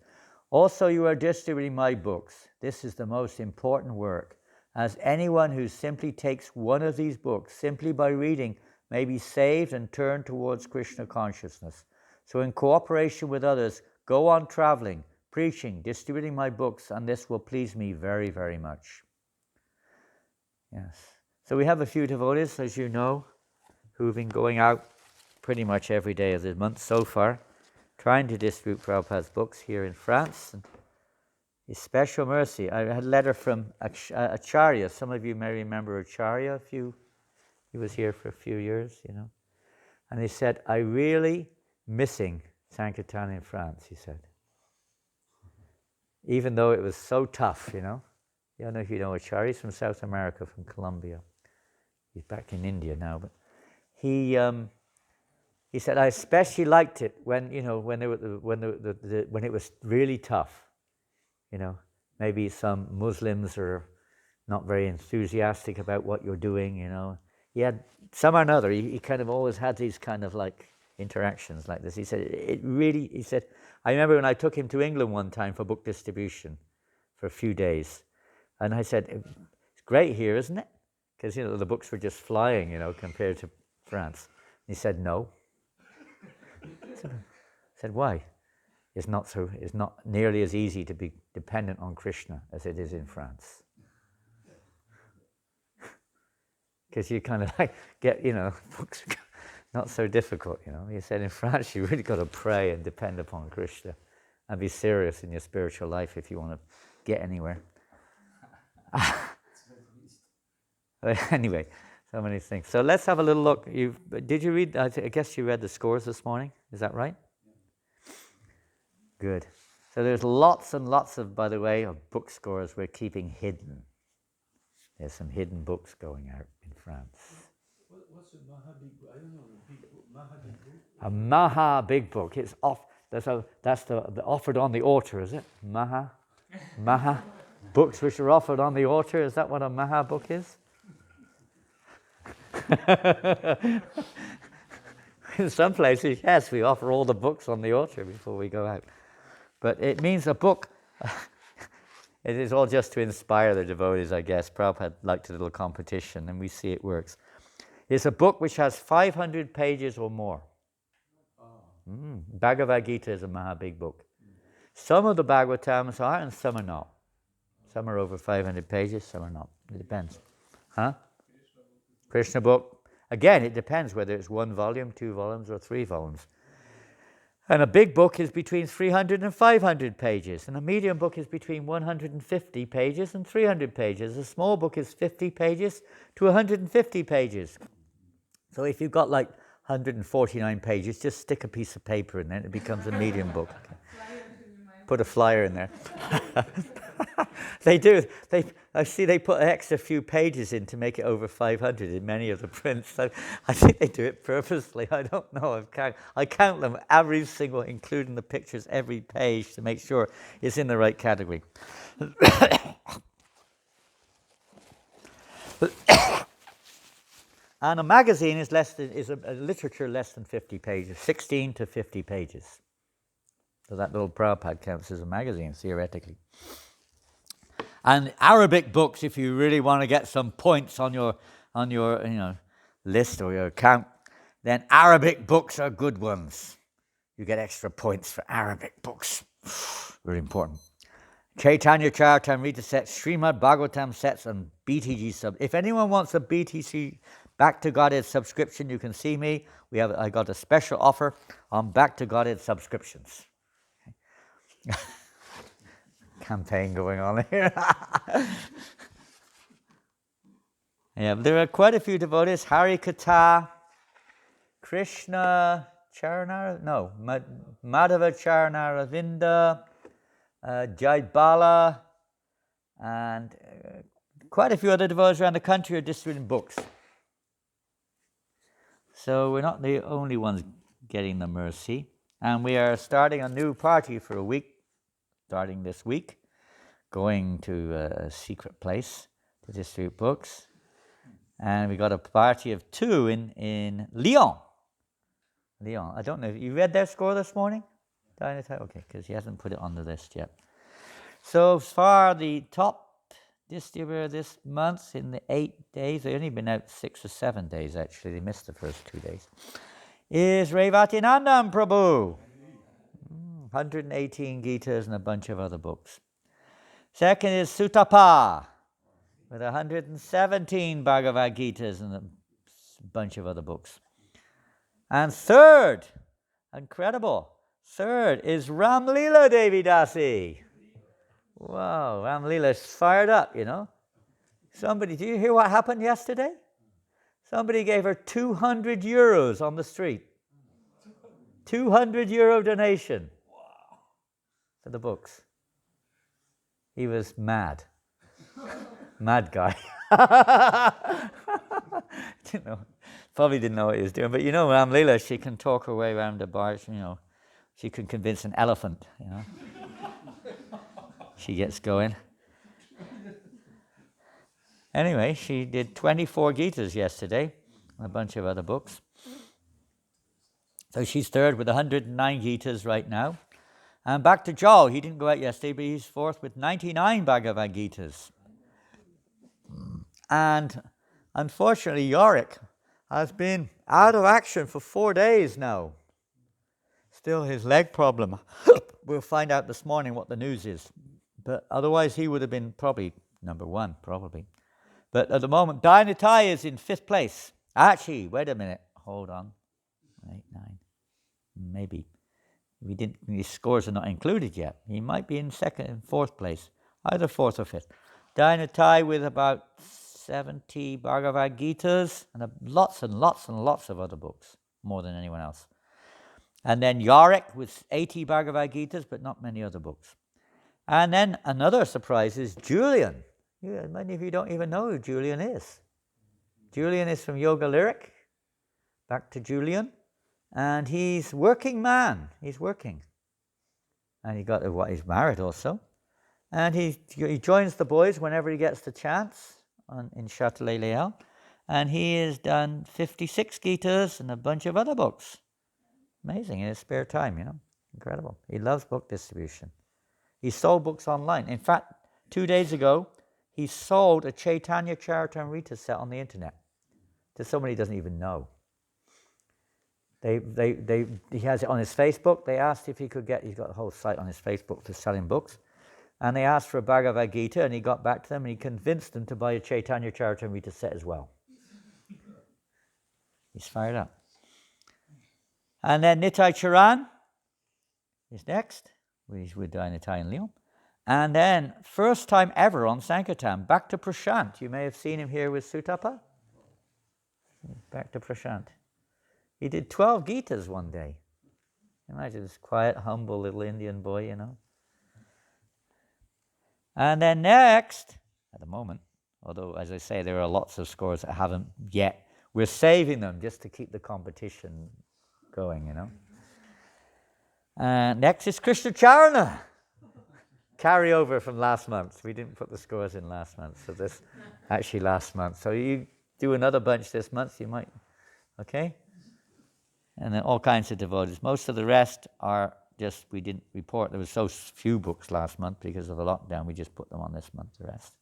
Also, you are distributing my books. This is the most important work, as anyone who simply takes one of these books, simply by reading, may be saved and turned towards Krishna consciousness. So in cooperation with others, go on traveling, preaching, distributing my books, and this will please me very, very much. Yes. So we have a few devotees, as you know, who've been going out pretty much every day of the month so far, trying to distribute Prabhupada's books here in France. And his special mercy. I had a letter from Acharya. Some of you may remember Acharya. He was here for a few years, And he said, I really missing Sankirtan in France, he said. Even though it was so tough, I don't know if you know Acharya. He's from South America, from Colombia. He's back in India now, but he said, I especially liked it when it was really tough. Maybe some Muslims are not very enthusiastic about what you're doing. He had some or another. He kind of always had these kind of like interactions like this. He said, I remember when I took him to England one time for book distribution for a few days, and I said, it's great here, isn't it? Because the books were just flying, compared to France. And he said, no. I said, why? It's not nearly as easy to be dependent on Krishna as it is in France. Because you kind of get, books are not so difficult, He said in France, you really got to pray and depend upon Krishna and be serious in your spiritual life if you want to get anywhere. Anyway, so many things. So let's have a little look. Did you read, I guess you read the scores this morning, is that right? Good. So there's lots and lots of, by the way, of book scores we're keeping hidden. There's some hidden books going out in France. What's a Maha Big Book? I don't know, a big book, Maha Big Book? A Maha Big Book. It's off. That's the offered on the altar, is it? Maha books which are offered on the altar. Is that what a Maha book is? In some places, yes, we offer all the books on the altar before we go out. But it means a book. It is all just to inspire the devotees, I guess. Prabhupada liked a little competition, and we see it works. It's a book which has 500 pages or more. Bhagavad Gita is a Maha big book. Some of the Bhagavatams are, and some are not. Some are over 500 pages, some are not. It depends. Huh? Krishna book. Again, it depends whether it's 1 volume, 2 volumes, or 3 volumes. And a big book is between 300 and 500 pages. And a medium book is between 150 pages and 300 pages. A small book is 50 pages to 150 pages. So if you've got like 149 pages, just stick a piece of paper in there and it becomes a medium book. Put a flyer in there. They do. I see they put an extra few pages in to make it over 500 in many of the prints. So I think they do it purposely. I don't know. I count them, every single, including the pictures, every page to make sure it's in the right category. And a magazine is a literature less than 50 pages, 16 to 50 pages. So that little Prabhupada counts as a magazine, theoretically. And Arabic books, if you really want to get some points on your list or your account, then Arabic books are good ones. You get extra points for Arabic books. Really important. Chaitanya Charitamrita sets, Srimad Bhagavatam sets, and BTG sub. If anyone wants a BTC Back to Godhead subscription, you can see me. I got a special offer on Back to Godhead subscriptions. Campaign going on here. Yeah, there are quite a few devotees. Hari Katha, Krishna Madhava Charnaravinda, Jaibala, and quite a few other devotees around the country are distributing books. So we're not the only ones getting the mercy. And we are starting a new party for a week, starting this week, going to a secret place to distribute books. And we got a party of 2 in Lyon. I don't know, you read their score this morning? Okay, because he hasn't put it on the list yet. So far, the top distributor this month in the 8 days, they've only been out 6 or 7 days actually, they missed the first 2 days, is Revatinandam Prabhu. 118 Gitas and a bunch of other books. Second is Sutapa, with 117 Bhagavad Gitas and a bunch of other books. And third is Ramlila Devi Dasi. Wow, Ramlila's fired up, you know. Did you hear what happened yesterday? Somebody gave her 200 euros on the street. 200 euro donation for the books. He was mad. Mad guy. Probably didn't know what he was doing. But you know, Ramlila, she can talk her way around the bar. She can convince an elephant, She gets going. Anyway, she did 24 Gitas yesterday, and a bunch of other books. So she's third with 109 Gitas right now. And back to Joe. He didn't go out yesterday, but he's fourth with 99 Bhagavad Gitas. And unfortunately, Yorick has been out of action for 4 days now. Still his leg problem. We'll find out this morning what the news is. But otherwise, he would have been probably number 1, probably. But at the moment, Dainatai is in 5th place. Actually, wait a minute. Hold on. 8, 9. Maybe. His scores are not included yet. He might be in 2nd and 4th place. Either 4th or 5th. Dainatai with about 70 Bhagavad Gitas and lots and lots and lots of other books. More than anyone else. And then Yorick with 80 Bhagavad Gitas, but not many other books. And then another surprise is Julian. Many of you don't even know who Julian is. Julian is from Yoga Lyric. Back to Julian. And he's working man. He's working. And he's married also. And he joins the boys whenever he gets the chance in Châtelet Léal. And he has done 56 Gitas and a bunch of other books. Amazing, in his spare time, Incredible. He loves book distribution. He sold books online. In fact, 2 days ago, he sold a Chaitanya Charitamrita set on the internet to somebody he doesn't even know. He has it on his Facebook. They asked if he could he's got a whole site on his Facebook for selling books. And they asked for a Bhagavad Gita, and he got back to them, and he convinced them to buy a Chaitanya Charitamrita set as well. He's fired up. And then Nitai Charan is next. He's with Nitai in Lyon. And then, first time ever on Sankirtan, back to Prashant. You may have seen him here with Sutapa. Back to Prashant. He did 12 Gitas one day. Imagine this quiet, humble little Indian boy, And then next, at the moment, although, as I say, there are lots of scores that haven't yet, we're saving them just to keep the competition going, Next is Krishna Charana. Carryover from last month. We didn't put the scores in last month, so this actually last month. So you do another bunch this month, you might. Okay? And then all kinds of devotees. Most of the rest are just, we didn't report. There was so few books last month because of the lockdown. We just put them on this month, the rest.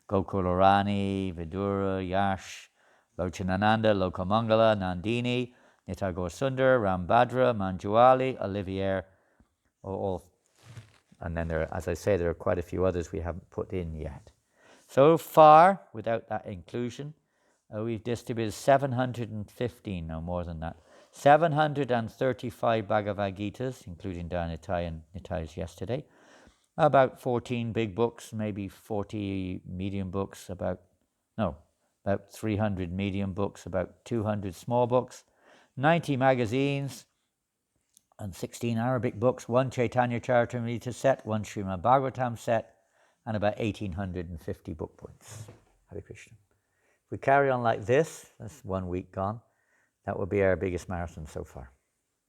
Gokularani, Vidura, Yash, Lochanananda, Lokamangala, Nandini, Nitai Gaur Sundar, Rambhadra, Manjuali, Olivier, all. And then there, as I say, there are quite a few others we haven't put in yet. So far, without that inclusion, we've distributed 715, no more than that. 735 Bhagavad Gitas, including Nitai and Nitai's yesterday. About 14 big books, maybe 40 medium books, about 300 medium books, about 200 small books, 90 magazines, and 16 Arabic books, 1 Chaitanya Charitamrita set, 1 Srimad Bhagavatam set, and about 1,850 book points. Hare Krishna. If we carry on like this, that's 1 week gone, that will be our biggest marathon so far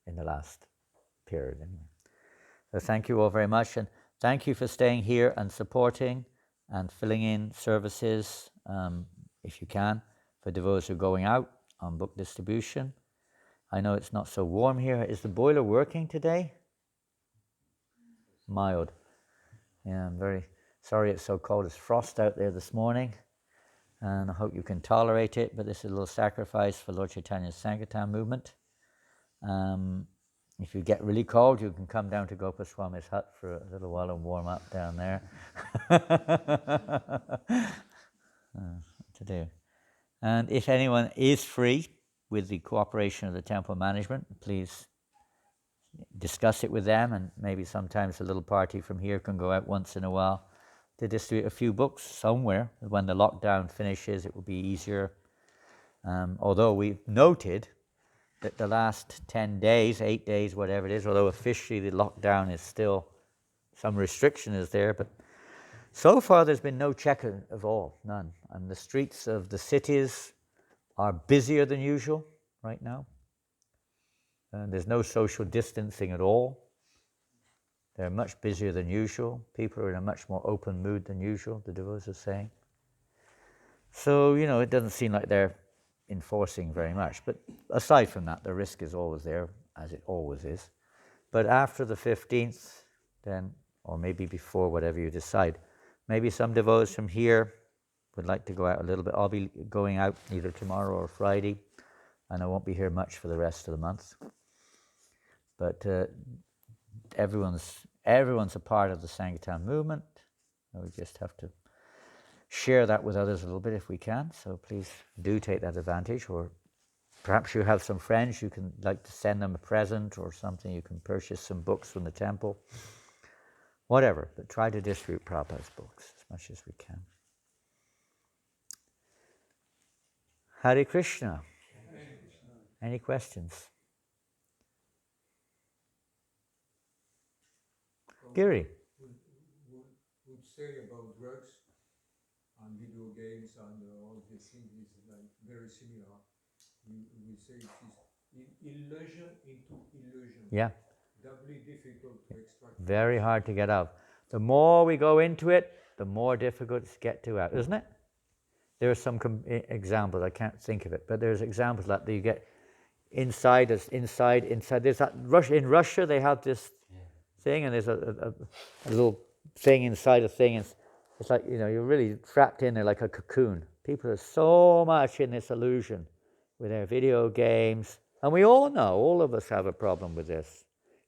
in the last period anyway. So thank you all very much, and thank you for staying here and supporting and filling in services, if you can, for devotees who are going out on book distribution. I know it's not so warm here. Is the boiler working today? Mild. Yeah, I'm very sorry it's so cold. It's frost out there this morning, and I hope you can tolerate it, but this is a little sacrifice for Lord Chaitanya's Sankirtan movement. If you get really cold, you can come down to Gopaswami's hut for a little while and warm up down there. To do. And if anyone is free, with the cooperation of the temple management, please discuss it with them, and maybe sometimes a little party from here can go out once in a while to distribute a few books somewhere. When the lockdown finishes, it will be easier. Although we've noted that the last 10 days, 8 days, whatever it is, although officially the lockdown is still, some restriction is there, but so far there's been no check of all, none. And the streets of the cities are busier than usual right now. There's no social distancing at all. They're much busier than usual. People are in a much more open mood than usual, the devotees are saying. So, it doesn't seem like they're enforcing very much. But aside from that, the risk is always there, as it always is. But after the 15th, then, or maybe before, whatever you decide, maybe some devotees from here would like to go out a little bit. I'll be going out either tomorrow or Friday, and I won't be here much for the rest of the month. But everyone's a part of the Sankirtan movement. We just have to share that with others a little bit if we can. So please do take that advantage. Or perhaps you have some friends you can like to send them a present or something. You can purchase some books from the temple. Whatever, but try to distribute Prabhupada's books as much as we can. Hare Krishna. Any questions? Giri. Would say about drugs and video games and all these things is like very similar. We say it is illusion into illusion. Yeah. Doubly difficult to extract. Very hard to get out. The more we go into it, the more difficult to get out, isn't it? There are some examples, I can't think of it, but there's examples like that you get inside. There's that in Russia they have this thing, and there's a little thing inside a thing. It's like, you're really trapped in there like a cocoon. People are so much in this illusion with their video games. And we all know, all of us have a problem with this.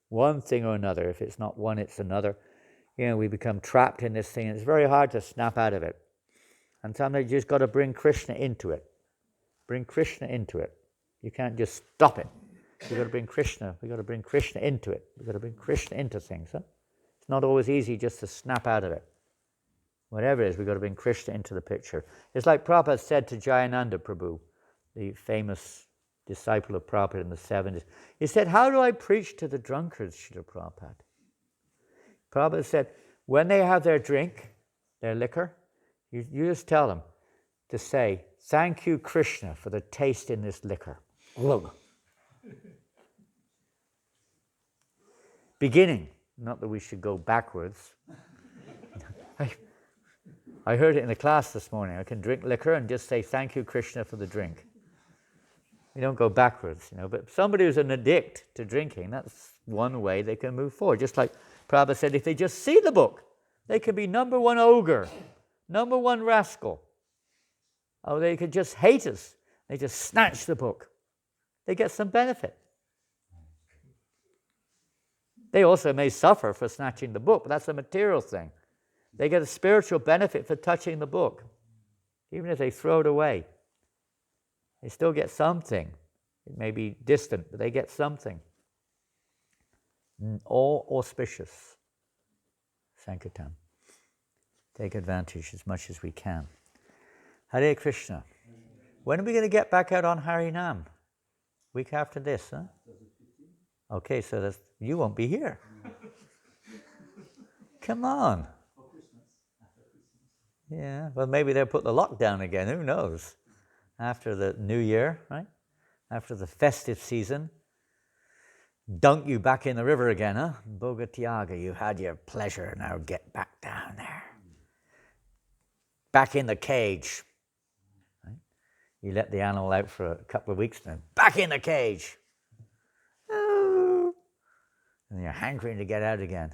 One thing or another. If it's not one, it's another. We become trapped in this thing. And it's very hard to snap out of it. And sometimes you just got to bring Krishna into it. Bring Krishna into it. You can't just stop it. We've got to bring Krishna. We've got to bring Krishna into it. We've got to bring Krishna into things. Huh? It's not always easy just to snap out of it. Whatever it is, we've got to bring Krishna into the picture. It's like Prabhupada said to Jayananda Prabhu, the famous disciple of Prabhupada in the 70s. He said, how do I preach to the drunkards, Srila Prabhupada? Prabhupada said, when they have their drink, their liquor, you just tell them to say, thank you, Krishna, for the taste in this liquor. Beginning, not that we should go backwards. I heard it in the class this morning. I can drink liquor and just say, thank you, Krishna, for the drink. We don't go backwards, But somebody who's an addict to drinking, that's one way they can move forward. Just like Prabhupada said, if they just see the book, they can be number one ogre, number one rascal. Or they could just hate us. They just snatch the book. They get some benefit. They also may suffer for snatching the book, but that's a material thing. They get a spiritual benefit for touching the book. Even if they throw it away, they still get something. It may be distant, but they get something. All auspicious. Sankirtan. Take advantage as much as we can. Hare Krishna. When are we going to get back out on Harinam? Week after this, huh? Okay, so you won't be here. Come on. Yeah, well, maybe they'll put the lockdown again. Who knows? After the New Year, right? After the festive season. Dunk you back in the river again, huh? Bogatiaga, you had your pleasure. Now get back down there. Back in the cage. Right? You let the animal out for a couple of weeks, then back in the cage. Oh. And you're hankering to get out again.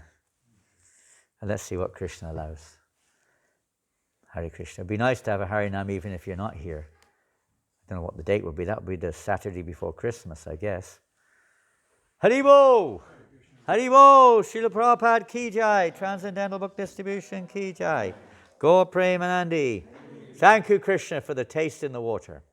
And let's see what Krishna allows. Hare Krishna. It'd be nice to have a Harinam even if you're not here. I don't know what the date will be. That will be the Saturday before Christmas, I guess. Haribo! Haribo! Srila Prabhupada ki jai. Transcendental Book Distribution ki jai. Gaur Premanandi. Thank you, Krishna, for the taste in the water.